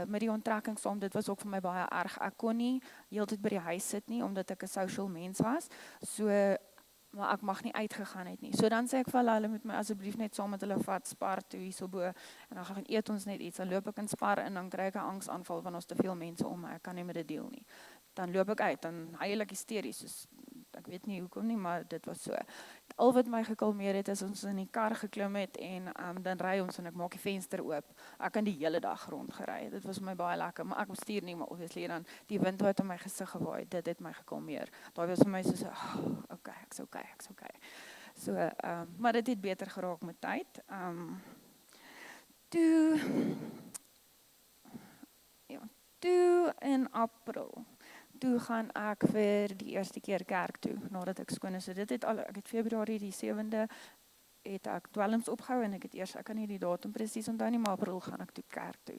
met die onttrekking saam, dit was ook vir my baie erg. Ek kon nie heeltyd by die huis sit nie, omdat ek 'n social mens was. So, maar ek mag nie uitgegaan het nie. So dan sê ek vir hulle moet my asseblief net saam met hulle vat, Spar toe hierso bo, en dan gaan eet ons net iets. Dan loop ek in Spar en dan kry ek 'n angsaanval want ons te veel mense om my. Ek kan nie met dit deel nie. Dan loop ek uit, dan huil ek hysteries, soos ek weet nie hoekom nie, maar dit was so. Al wat my gekalmeer het, is ons in die kar geklim het en dan ry ons en ek maak die venster oop. Ek kan die hele dag rondgery. Dit was vir my baie lekker, maar ek bestuur nie, maar obviously dan die wind wat in my gesig gewaai, dit het my gekalmeer. Daai was vir my so, okay, ek's okay. So, maar dit het beter geraak met tyd. Toe in April, toe gaan ek vir die eerste keer kerk toe, nadat ek skoon is. So dit het ek het Februarie die 7de, het ek dwelms opgehou en ek kan nie die datum presies onthou nie, maar April gaan ek toe kerk toe.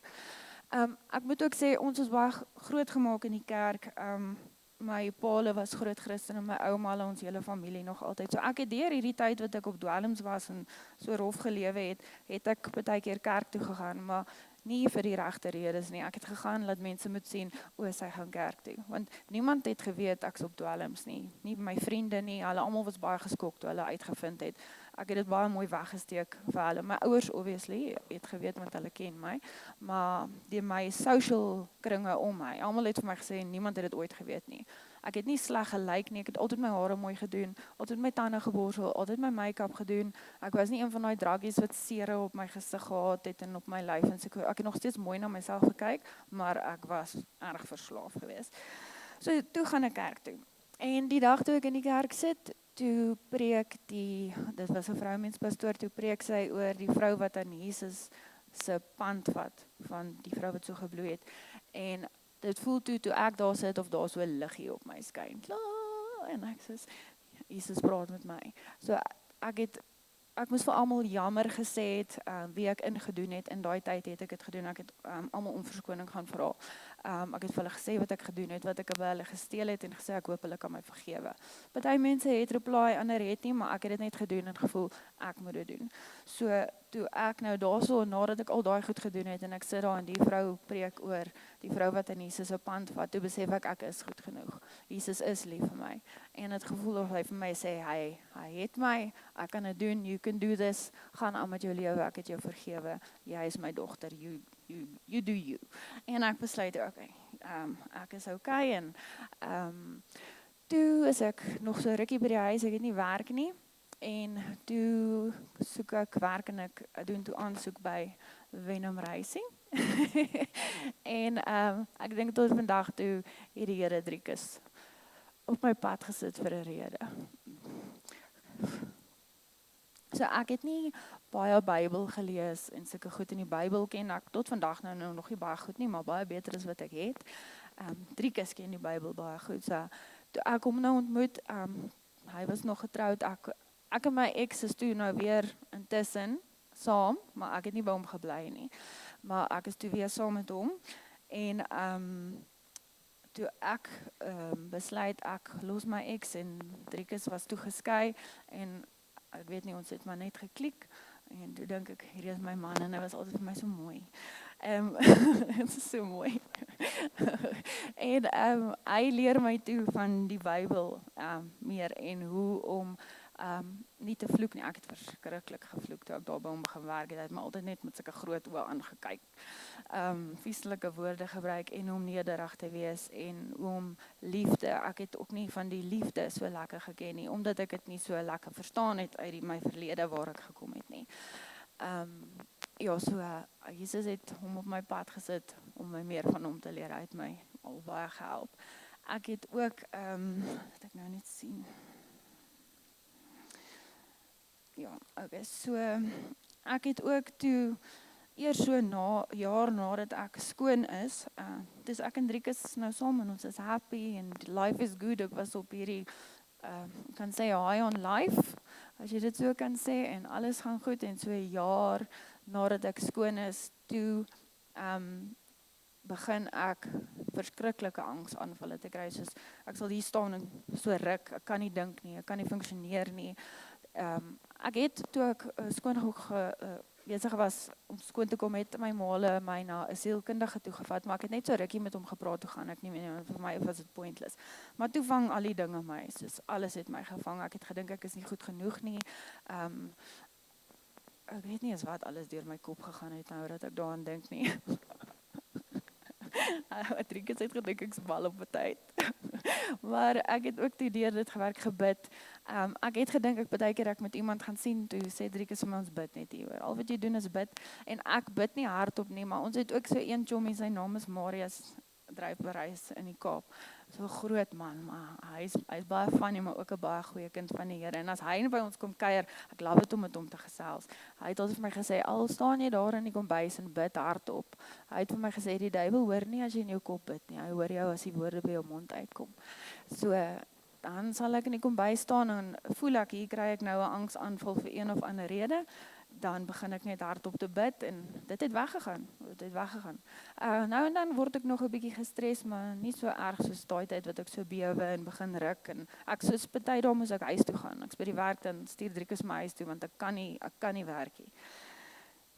Ek moet ook sê, ons is baie groot gemaak in die kerk. My paale was groot Christen en my ouma, ons hele familie nog altyd. So ek het deur hierdie tyd wat ek op dwelms was en so rof gelewe het ek baie keer kerk toe gegaan, maar nie vir die regte redes nie. Ek het gegaan laat mense moet sien, sy gaan kerk toe. Want niemand het geweet ek's op dwelms nie. Nie my vriende nie, hulle almal was baie geskok toe hulle uitgevind het. Ek het dit baie mooi weggesteek vir hulle. My ouers obviously het geweet want hulle ken my, maar my social kringe om my, almal het vir my gesê niemand het dit ooit geweet nie. Ek het nie sleg gelyk nie, ek het altyd my hare mooi gedoen, altyd my tande geborsel, altyd my make-up gedoen. Ek was nie een van daai druggies wat sere op my gesig gehad het en op my lyf en so. Ek het nog steeds mooi na myself gekyk, maar ek was erg verslaaf geweest. So toe gaan ek kerk toe. En die dag toe ek in die kerk sit, toe preek dit was 'n vroumentspastoor, toe preek sy oor die vrou wat aan Jesus se pand vat, van die vrou wat so gebloei het. En dit voel toe ek daar sit of daar so 'n liggie op my skyn. En ek sê, Jesus praat met my. So ek moes vir almal jammer gesê het wie ek ingedoen het. In daai tyd het ek dit gedoen. Ek het almal om verskoning gaan vra. Ek het vir hulle gesê wat ek gedoen het, wat ek by hulle gesteel het en gesê ek hoop hulle kan my vergewe. Party mense het reply, ander het nie, maar ek het dit net gedoen en gevoel ek moet dit doen. So toe ek nou daarso nadat ek al daai goed gedoen het en ek sit daar en die vrou preek oor die vrou wat in Jesus se pand vat, toe besef ek is goed genoeg. Jesus is lief vir my. En het gevoel of hy vir my sê hy het my, ek kan dit doen, you can do this, gaan aan met jou lewe, ek het jou vergewe, jy is my dogter, you do you. En ek besluit, ek is okay en toe is ek nog so rukkie by die huis, ek het nie werk nie. En toe soek ek werk en ek doen toe aansoek by Venom Racing. En ek dink tot vandag toe het die Here Driekus op my pad gesit vir 'n rede. So ek het nie baie Bybel gelees en sulke goed in die Bybel ken ek tot vandag nou nog nie baie goed nie, maar baie beter as wat ek het. Driekus ken die Bybel baie goed. So toe ek hom nou ontmoet, hy was nog getroud, ek en my ex is toe nou weer intussen saam, maar ek het nie by hom gebly nie. Maar ek is toe weer saam met hom en toe ek besluit ek los my ex en Driekus was toe geskei en ek weet nie, ons het maar net geklik en toe dink ek, hier is my man en hy was altyd vir my so mooi. Het is so mooi. En hy leer my toe van die Bybel meer en hoe om nie te vloek nie. Ek het verskriklik gevloek toe ek daar by hom begin werk het. Hy het my altyd net met sulke groot oë aangekyk. Vieslike woorde gebruik en om nederig te wees en om liefde. Ek het ook nie van die liefde so lekker geken nie, omdat ek dit nie so lekker verstaan het uit my verlede waar ek gekom het nie. Ja, so Jesus het hom op my pad gesit om my meer van hom te leer. Hy het my al baie gehelp. Ek het ook, wat ek nou net sien. Ja, okay, so ek het ook toe eers so jaar nadat ek skoon is, dis ek en Driekus nou saam en ons is happy en life is good. Ek was op hierdie, kan sê high on life, as jy dit so kan sê, en alles gaan goed en so 'n jaar nadat ek skoon is, toe begin ek verskriklike angsaanvalle te kry, soos ek sal hier staan en so ruk, ek kan nie dink nie, ek kan nie funksioneer nie. Ek het toe ek skoon besig was om skoon te kom, het my maale my na 'n sielkundige toegevat, maar ek het net so rukkie met hom gepraat, toe gaan ek nie meer, vir my was dit pointless. Maar toe vang al die dinge my, soos alles het my gevang, ek het gedink ek is nie goed genoeg nie. Ek weet nie eens wat alles deur my kop gegaan het nou dat ek daaraan dink nie. Driekus het gedink ek's mal op 'n tyd. Maar ek het ook toe deur dit gewerk gebid. Ek het gedink ek baie keer ek met iemand gaan sien toe sê Driekus vir my ons bid net hier. Al wat jy doen is bid en ek bid nie hardop nie, maar ons het ook so een chommie, sy naam is Marius, dryf bereis in die Kaap. So 'n groot man, maar hy's baie funny, maar ook 'n baie goeie kind van die Here. En as hy by ons kom kuier, ek love dit om met hom te gesels. Hy het altyd vir my gesê, al staan jy daar in die kombuis en bid hardop. Hy het vir my gesê die duiwel hoor nie as jy in jou kop bid nie. Hy hoor jou as die woorde by jou mond uitkom. So dan sal ek in die kombuis staan en voel ek hier kry ek nou 'n angsaanval vir een of ander rede. Dan begin ek net hardop te bid en dit het weggegaan. Nou en dan word ek nog 'n bietjie gestres, maar nie so erg soos daai tyd wat ek so bewe en begin ruk en ek soos party dae moes ek huis toe gaan. Ek's by die werk dan stuur Driekus my huis toe want ek kan nie werk nie.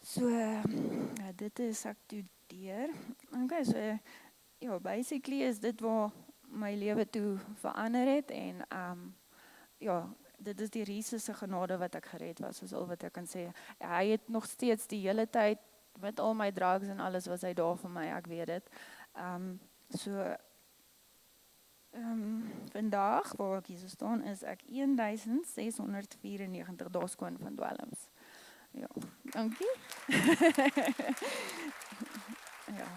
So dit is ek toe deur. Okay, so ja, basically is dit waar my lewe toe verander het en ja, dit is die Jesus se genade wat ek gered was, is al wat ek kan sê. Hy het nog steeds die hele tyd met al my drugs en alles was hy daar vir my, ek weet dit. Vandag waar ek hier so staan is ek 1694 dae skoon van dwelms. Ja, dankie. Ja.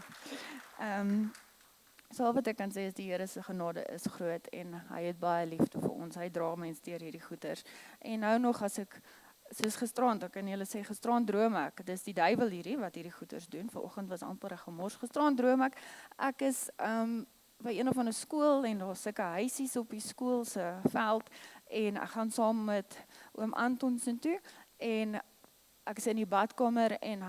So wat ek kan sê is die Here se genade is groot en hy het baie liefde vir ons. Hy dra mense deur hierdie goeters. En nou nog as ek soos gisterand, ek kan julle sê gisterand droom ek. Dis die duiwel hierdie wat hierdie goeters doen. Vanoggend was amper 'n gemors. Gisterand droom ek. Ek is by een of ander skool en daar's sulke huisies op die skool se veld en ek gaan saam met oom Anton se toe en ek is in die badkamer en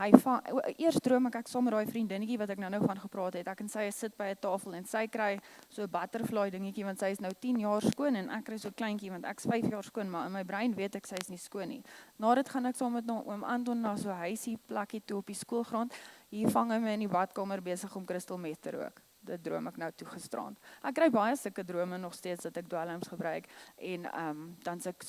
eers droom ek saam met daai vriendinnetjie wat ek nou van gepraat het. Ek en sy sit by 'n tafel en sy kry so 'n butterfly dingetjie want sy is nou 10 jaar skoon en ek kry so kleintjie want ek's 5 jaar skoon, maar in my brein weet ek sy is nie skoon nie. Na dit gaan ek saam met oom Anton na so 'n huisie plakkie toe op die skoolgrond. Hier vang hy my in die badkamer besig om crystal meth te rook. Dit droom ek nou toe gisterand. Ek kry baie sulke drome nog steeds dat ek dwelms gebruik en dan ek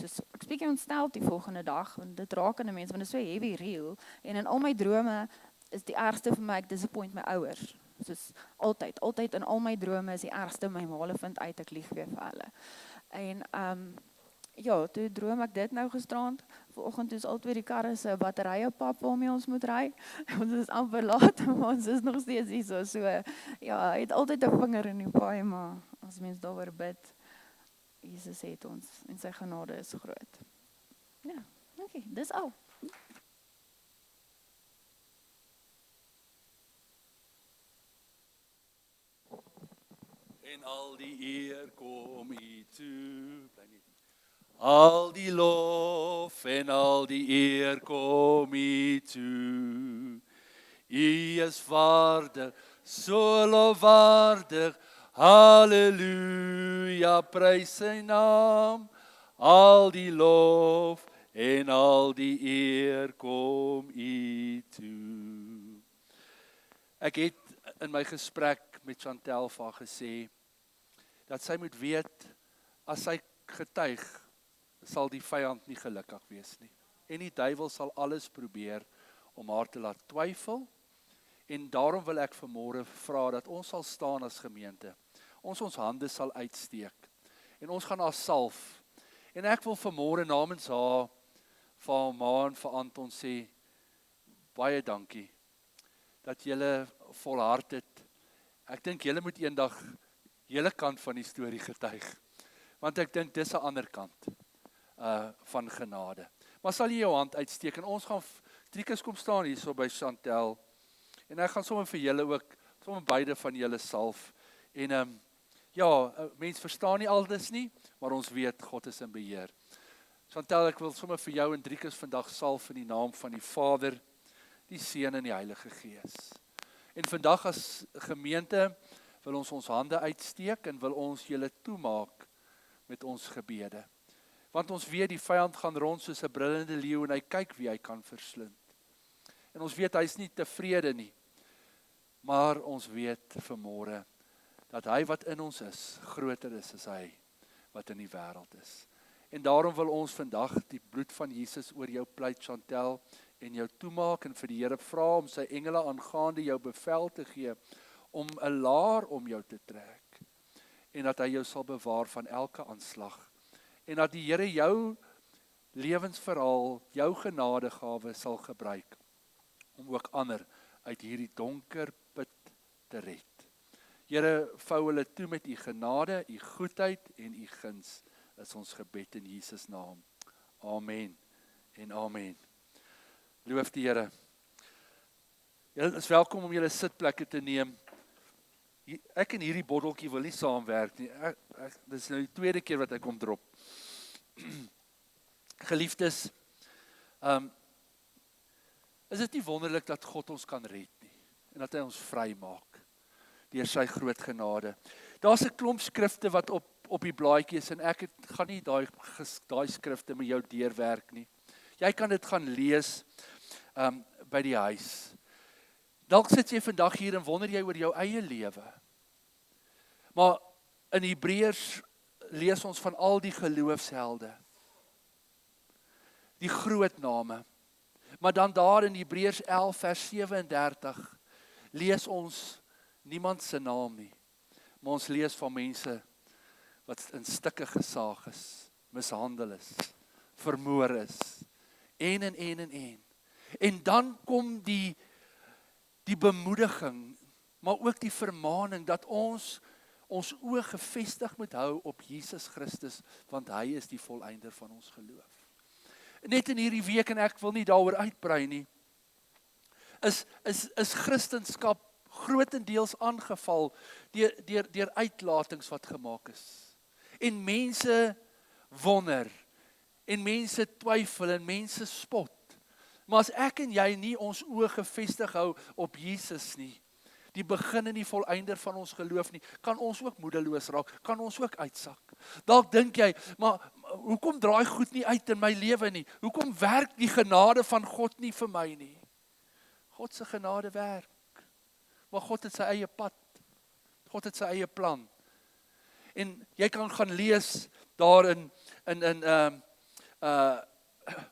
bietjie ontstel die volgende dag want dit raak aan 'n mens want dit is so heavy real en in al my drome is die ergste vir my ek disappoint my ouers. Soos altyd in al my drome is die ergste my maale vind uit ek lieg weer vir hulle. En ja, toe droom ek dit nou gisterand. Vanoggend is altyd die karre se batterye pap waarmee ons moet ry. Ons is amper laat, maar ons is nog steeds hier so ja, hy het altyd 'n vinger in die paai, maar as mens daaroor bid, Jesus het ons en sy genade is groot. Ja, okay, dis al. En al die eer kom U toe. Bly net. Al die lof en al die eer kom U toe. U is waardig, so lofwaardig. Halleluja, prys sy naam. Al die lof en al die eer kom U toe. Ek het in my gesprek met Chantel vir haar gesê dat sy moet weet as sy getuig sal die vyand nie gelukkig wees nie. En die duiwel sal alles probeer om haar te laat twyfel. En daarom wil ek vanmôre vra dat ons sal staan as gemeente. Ons hande sal uitsteek. En ons gaan haar salf. En ek wil vanmôre namens haar vir haar ma en vir Anton sê baie dankie dat julle volhard het. Ek dink julle moet eendag julle kant van die storie getuig. Want ek dink dis 'n ander kant van genade. Maar sal jy jou hand uitsteek en ons gaan Driekus kom staan hier so by Chantel. En ek gaan sommer vir julle ook, sommer beide van julle salf. En ja, mense verstaan nie alles nie, maar ons weet God is in beheer. Chantel, ek wil sommer vir jou en Driekus vandag salf in die naam van die Vader, die Seun en die Heilige Gees. En vandag as gemeente wil ons hande uitsteek en wil ons julle toemaak met ons gebede. Want ons weet die vyand gaan rond soos 'n brullende leeu en hy kyk wie hy kan verslind. En ons weet hy is nie tevrede nie. Maar ons weet vanmôre dat hy wat in ons is, groter is as hy wat in die wêreld is. En daarom wil ons vandag die bloed van Jesus oor jou pleit, Chantel, en jou toemaak en vir die Here vra om sy engele aangaande jou bevel te gee om 'n laar om jou te trek en dat hy jou sal bewaar van elke aanslag. En dat die Here jou lewensverhaal, jou genadegawe sal gebruik om ook ander uit hierdie donker put te red. Here, vou hulle toe met u genade, u goedheid en u guns, is ons gebed in Jesus naam. Amen en amen. Loof die Here. Julle is welkom om julle sitplekke te neem. Ek en hierdie botteltjie wil nie saamwerk nie. Dit is nou die tweede keer wat ek hom drop. Geliefdes, is dit nie wonderlik dat God ons kan red nie, en dat hy ons vry maak, deur sy groot genade. Daar's 'n klomp skrifte wat op die blaadjie is, en ek gaan nie daai skrifte met jou deurwerk nie. Jy kan dit gaan lees by die huis. Dalk sit jy vandag hier en wonder jy oor jou eie lewe. Maar in Hebreërs lees ons van al die geloofshelde, die groot name. Maar dan daar in Hebreërs 11 vers 37 lees ons niemand se naam nie. Maar ons lees van mense wat in stukke gesaag is, mishandel is, vermoor is, en. En dan kom die bemoediging, maar ook die vermaning dat ons oë gefestig moet hou op Jesus Christus, want hy is die volleinder van ons geloof. Net in hierdie week, en ek wil nie daaroor uitbrei nie, is Christendom grotendeels aangeval deur uitlatings wat gemaak is. En mense wonder, en mense twyfel, en mense spot. Maar as ek en jy nie ons oë gefestig hou op Jesus nie, die begin en die volleinder van ons geloof nie, kan ons ook moedeloos raak, kan ons ook uitsak. Dalk dink jy, maar hoekom draai goed nie uit in my lewe nie? Hoekom werk die genade van God nie vir my nie? God se genade werk. Maar God het sy eie pad. God het sy eie plan. En jy kan gaan lees daar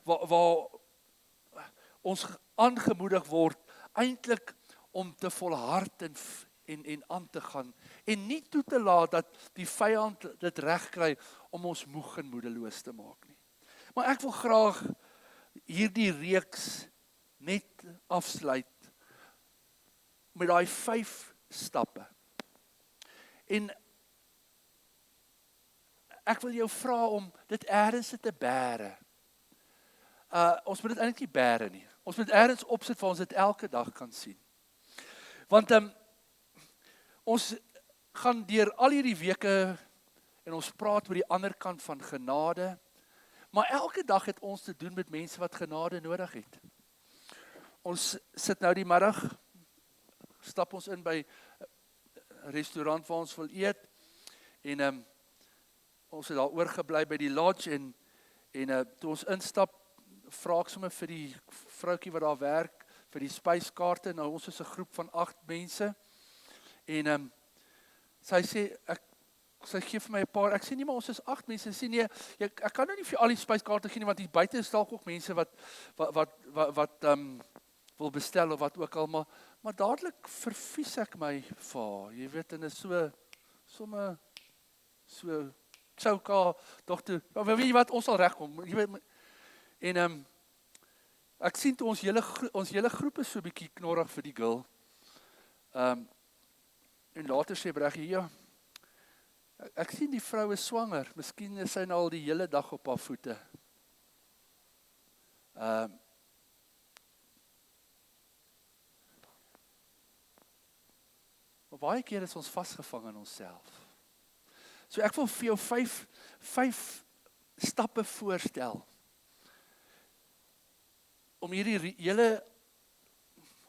waar ons aangemoedig word eintlik om te volhard en aan te gaan en nie toe te laat dat die vyand dit reg kry om ons moeg en moedeloos te maak nie. Maar ek wil graag hierdie reeks net afsluit met daai 5 stappe. En ek wil jou vra om dit ergens te bære. Ons moet dit eintlik nie bære nie. Ons moet ergens opsit waar ons dit elke dag kan sien. Want ons gaan deur al hierdie weke en ons praat oor die ander kant van genade, maar elke dag het ons te doen met mense wat genade nodig het. Ons sit nou die middag, stap ons in by 'n restaurant waar ons wil eet, en ons het daar oorgebly by die lodge, en toe ons instap, vra ek sommer vir die vroukie wat daar werk, vir die spyskaarte. Nou ons is 'n groep van 8 mense, en sy sê, sy gee vir my 'n paar, ek sê nie, maar ons is 8 mense, sy sê nee, ek kan nou nie vir al die spyskaarte gee nie, want hier buite is dalk ook mense wat wil bestel of wat ook al, maar dadelik vervies ek my vir, jy weet, en is somme chouka, toch toe, maar weet jy wat, ons sal regkom, jy weet, en ek sien toe ons hele groep is so bietjie knorrig vir die girl, en later sê Breggie, ja, ek sien die vrou is swanger, miskien is sy nou al die hele dag op haar voete. Maar baie keer is ons vasgevang in onsself. So ek wil vir jou 5 stappe voorstel, om hierdie hele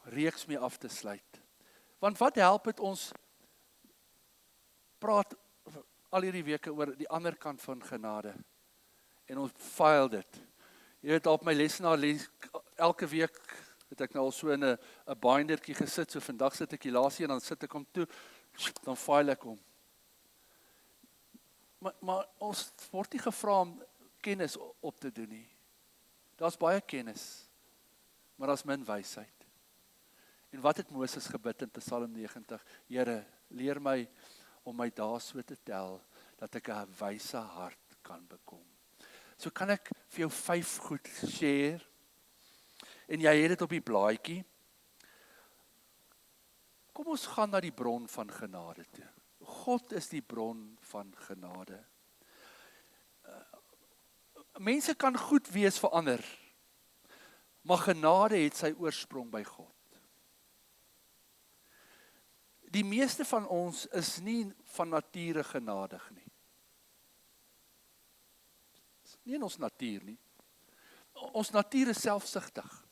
reeks mee af te sluit. Want wat help het ons praat al hierdie weke oor die ander kant van genade, en ons file dit. Jy weet, op my lesenaar elke week het ek nou al so in 'n bindertjie gesit, so vandag sit ek die laaste, en dan sit ek hom toe, dan file ek hom. Maar ons word nie gevra om kennis op te doen nie. Daar's baie kennis, maar daar's min wysheid. En wat het Moses gebid in Psalm 90? Here, leer my om my dae so te tel, dat ek 'n wyse hart kan bekom. So kan ek vir jou 5 goed share, en jy het dit op die blaadjie. Kom ons gaan na die bron van genade toe. God is die bron van genade. Mense kan goed wees vir ander, maar genade het sy oorsprong by God. Die meeste van ons is nie van nature genadig nie. Nie in ons natuur nie. Ons natuur is selfsugtig.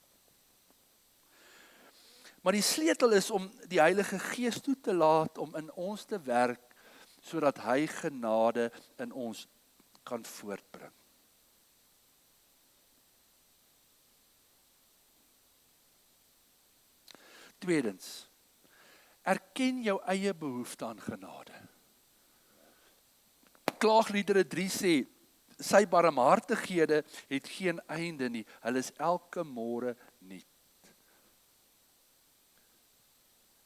Maar die sleutel is om die Heilige Gees toe te laat om in ons te werk, sodat hy genade in ons kan voortbring. Tweedens, erken jou eie behoefte aan genade. Klaagliedere 3 sê, sy barmhartighede het geen einde nie, hulle is elke môre nuut.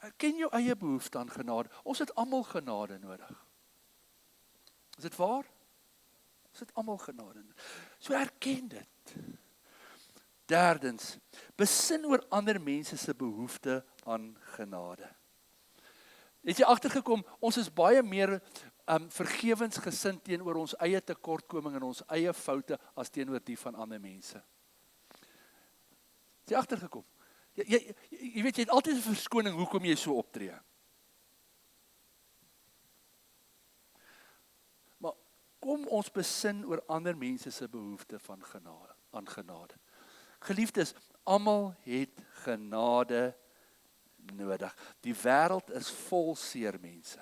Erken jou eie behoefte aan genade. Ons het almal genade nodig. Is dit waar? Ons het almal genade nodig. So erken dit. Derdens, besin oor ander mense se behoefte aan genade. Het jy agtergekom, ons is baie meer vergewensgesind teenoor ons eie tekortkoming en ons eie foute as teenoor die van ander mense. Het jy agtergekom? Jy weet, jy het altyd 'n verskoning hoekom jy so optree. Maar kom ons besin oor ander mense se behoefte aan genade. Geliefdes, almal het genade nodig. Die wêreld is vol seer mense.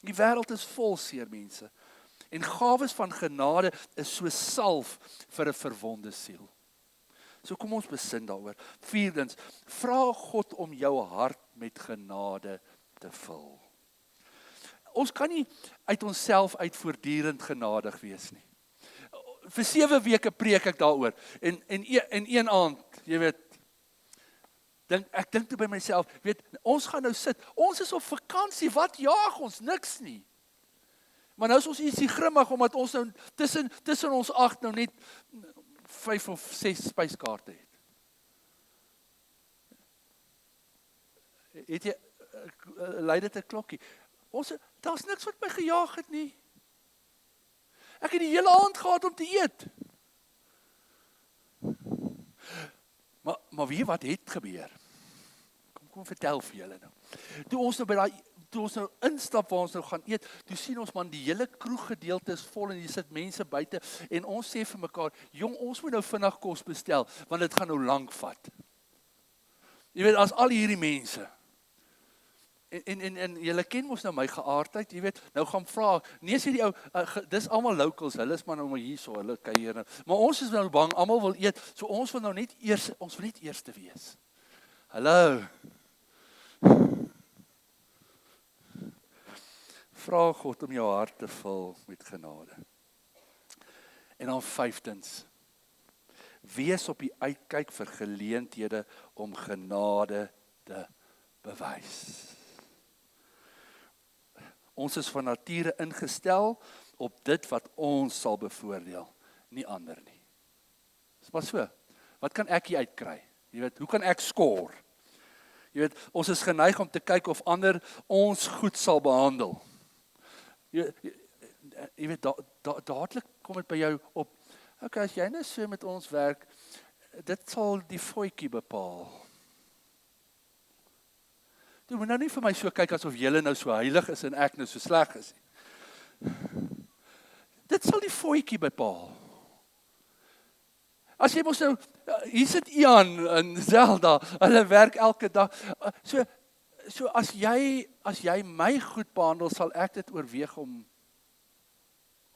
Die wêreld is vol seer mense. En gawes van genade is so salf vir 'n verwonde siel. So kom ons besin daaroor. Vierdens, vra God om jou hart met genade te vul. Ons kan nie uit onsself uit voortdurend genadig wees nie. Vir 7 weke preek ek daaroor. En een aand, jy weet, ek dink toe by myself, weet, ons gaan nou sit, ons is op vakansie, wat jaag ons? Niks nie. Maar nou is ons ietsie grimmig, omdat ons nou tussen ons 8 nou net 5 of 6 spyskaarte het. Het jy, lei dit 'n klokkie? Daar's niks wat my gejaag het nie. Ek het die hele aand gehad om te eet. Maar weet wat het gebeur? Kom vertel vir julle nou. Toe ons nou instap waar ons nou gaan eet, toe sien ons man die hele kroeggedeelte is vol en hier sit mense buite en ons sê vir mekaar, jong, ons moet nou vinnig kos bestel want dit gaan nou lank vat. Jy weet, as al hierdie mense. En julle ken mos nou my geaardheid, jy weet, nou gaan vra, nee sê die ou, dis almal locals, hulle is maar nou maar hierso, hulle kuier nou. Maar ons is nou bang, almal wil eet, so ons wil net eerste wees. Hallo. Vra God om jou hart te vul met genade. En dan 5dens, wees op die uitkyk vir geleenthede om genade te bewys. Ons is van nature ingestel op dit wat ons sal bevoordeel, nie ander nie. Dis maar so. Wat kan ek hier uitkry? Jy weet, hoe kan ek skoor? Jy weet, ons is geneig om te kyk of ander ons goed sal behandel. Jy weet, dadelik kom dit by jou op, okay, as jy nou so met ons werk, dit sal die voetjie bepaal. Jy moet nou nie vir my so kyk asof julle nou so heilig is en ek nou so sleg is nie. Dit sal die voetjie bepaal. As jy mos nou, hier sit Ian en Zelda, hulle werk elke dag, so as jy my goed behandel, sal ek dit oorweeg om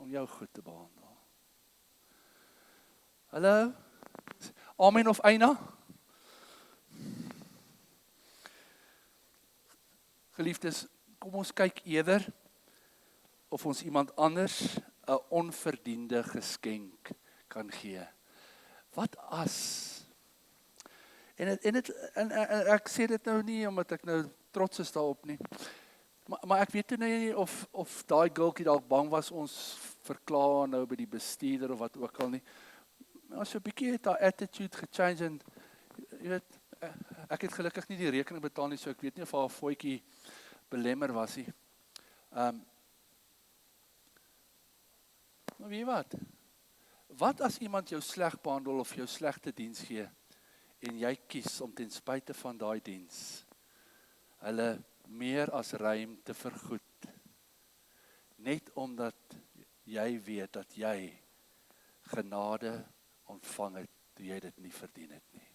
jou goed te behandel. Hallo? Amen of eina? Geliefdes, kom ons kyk eerder of ons iemand anders 'n onverdiende geskenk kan gee. Wat as? En ek sê dit nou nie omdat ek nou trots is daarop nie. Maar ek weet toe nou nie of daai girltjie dalk bang was ons verklaar nou by die bestuurder of wat ook al nie. Maar so 'n bietjie het haar attitude gechange en jy weet, ek het gelukkig nie die rekening betaal nie, so ek weet nie of haar voetjie belemmer was nie. Maar weet jy wat? Wat as iemand jou sleg behandel of jou slegte diens gee en jy kies om ten spyte van daai diens hulle meer as ruim te vergoed, net omdat jy weet dat jy genade ontvang het toe jy dit nie verdien het nie.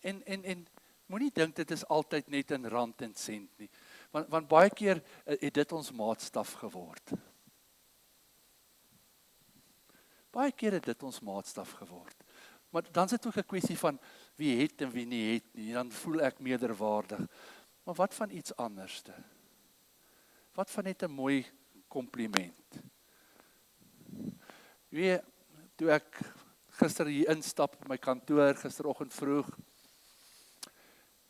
En moenie dink dit is altyd net in rand en sent nie, want baie keer het dit ons maatstaf geword. Baie keer het dit ons maatstaf geword. Maar dan is dit ook 'n kwessie van wie het en wie nie het nie, dan voel ek meerderwaardig. Maar wat van iets anderste? Wat van net 'n mooi kompliment? Weet, toe ek gister hier instap op my kantoor, gisteroggend vroeg,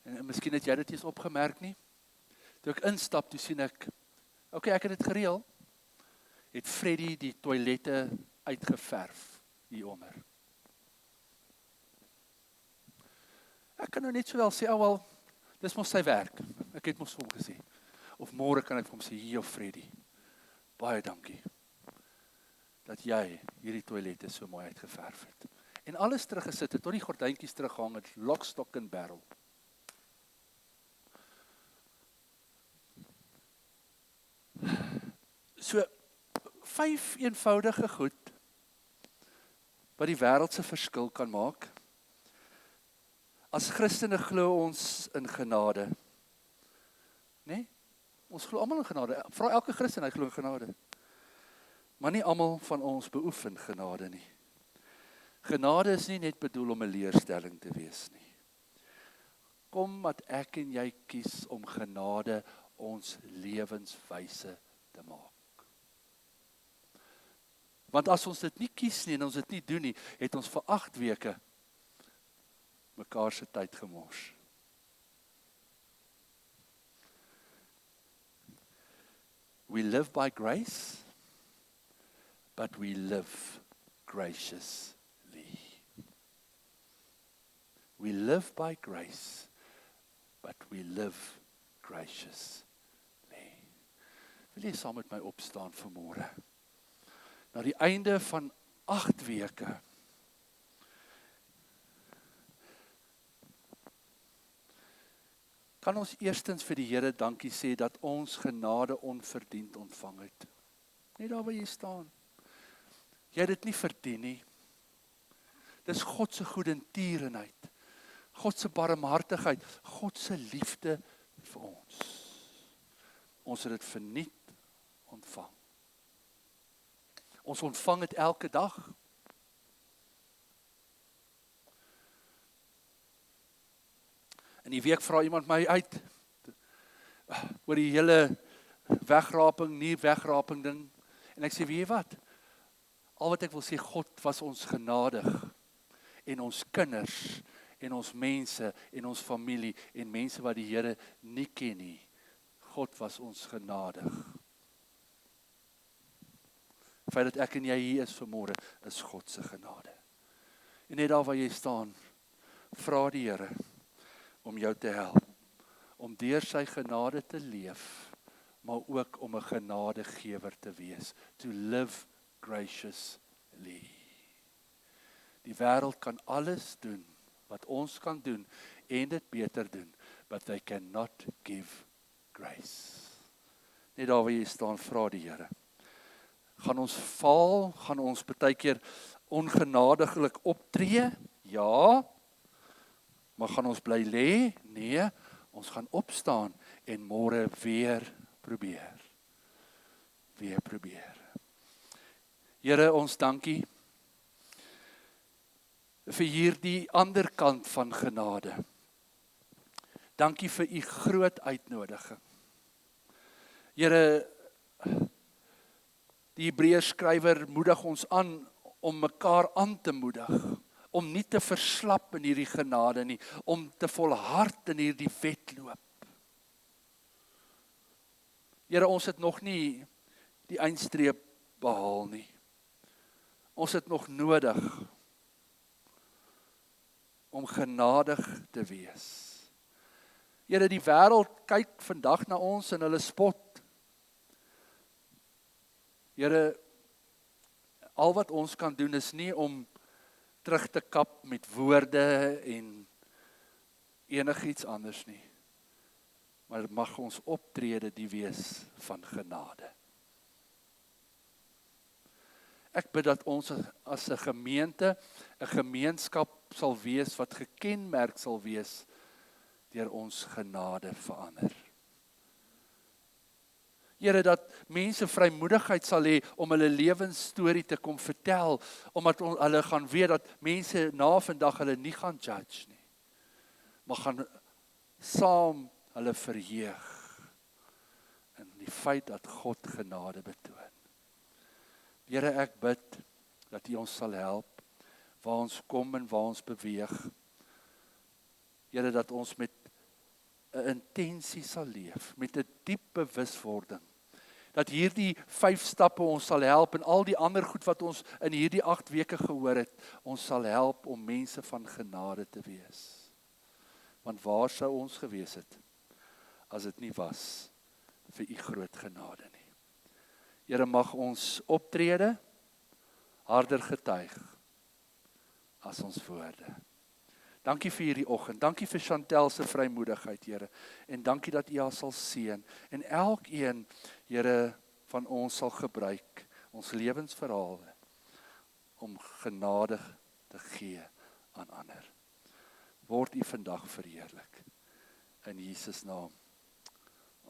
en miskien het jy dit eens opgemerk nie, toe ek instap, toe sien ek, okay, ek het dit gereël, het Freddy die toilette uitgeverf hieronder. Ek kan nou net sowel sê, wel, dis mos sy werk. Ek het mos vir hom gesê. Of môre kan ek vir hom sê, hier Freddy, baie dankie, dat jy hierdie toilette so mooi uitgeverf het. En alles teruggesit het, tot die gordyntjies teruggehang het, lock, stock and barrel. So, 5 eenvoudige goed, wat die wêreld se verskil kan maak. As Christene glo ons in genade. Nee? Ons glo almal in genade. Vra elke Christen, hy glo in genade. Maar nie almal van ons beoefen genade nie. Genade is nie net bedoel om 'n leerstelling te wees nie. Kom dat ek en jy kies om genade ons lewenswyse te maak. Want as ons dit nie kies nie en ons dit nie doen nie, het ons vir 8 weke mekaar se tyd gemors. We live by grace, but we live graciously. We live by grace, but we live graciously. Wil jy saam met my opstaan vanmôre? Na die einde van 8 weke, kan ons eerstens vir die Here dankie sê dat ons genade onverdiend ontvang het. Net daar waar jy staan. Jy het dit nie verdien nie. Dis God se goedertierenheid, God se barmhartigheid, God se liefde vir ons. Ons het dit verniet ontvang. Ons ontvang dit elke dag. In die week vra iemand my uit oor die hele wegraping, nie wegraping ding. En ek sê, weet jy wat? Al wat ek wil sê, God was ons genadig. En ons kinders, en ons mense, en ons familie, en mense wat die Here nie ken nie. God was ons genadig. Die feit dat ek en jy hier is vanmôre, is God se genade. En net daar waar jy staan, vra die Here om jou te help, om deur sy genade te leef, maar ook om 'n genadegewer te wees, to live graciously. Die wêreld kan alles doen wat ons kan doen en dit beter doen, but they cannot give grace. Net daar waar jy staan, vra die Here. Gaan ons faal, gaan ons baie keer ongenadiglik optree? Ja. Maar gaan ons bly lê? Nee, ons gaan opstaan en môre weer probeer. Weer probeer. Here, ons dankie vir hierdie ander kant van genade. Dankie vir u groot uitnodiging. Here, die Hebreërs skrywer moedig ons aan om mekaar aan te moedig, om nie te verslap in hierdie genade nie, om te volhard in hierdie wedloop. Here, ons het nog nie die eindstreep behaal nie. Ons het nog nodig om genadig te wees. Here, die wêreld kyk vandag na ons en hulle spot. Here, al wat ons kan doen is nie om terug te kap met woorde en enigiets anders nie. Maar mag ons optrede die wees van genade. Ek bid dat ons as 'n gemeente, 'n gemeenskap sal wees wat gekenmerk sal wees deur ons genade verander. Here, dat mense vrymoedigheid sal hê om hulle lewensstorie te kom vertel, omdat hulle gaan weet dat mense na vandag hulle nie gaan judge nie, maar gaan saam hulle verheug in die feit dat God genade betoon. Here, ek bid dat U ons sal help waar ons kom en waar ons beweeg. Here, dat ons met 'n intensie sal leef, met 'n diep bewuswording, dat hierdie 5 stappe ons sal help en al die ander goed wat ons in hierdie 8 weke gehoor het, ons sal help om mense van genade te wees. Want waar sou ons gewees het as dit nie was vir U groot genade nie. Here, mag ons optrede harder getuig as ons woorde. Dankie vir hierdie oggend, dankie vir Chantel se vrymoedigheid, Here, en dankie dat U haar sal seën, en elkeen, Here, van ons sal gebruik, ons lewensverhale, om genadig te gee aan ander. Word U vandag verheerlik, in Jesus naam,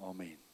amen.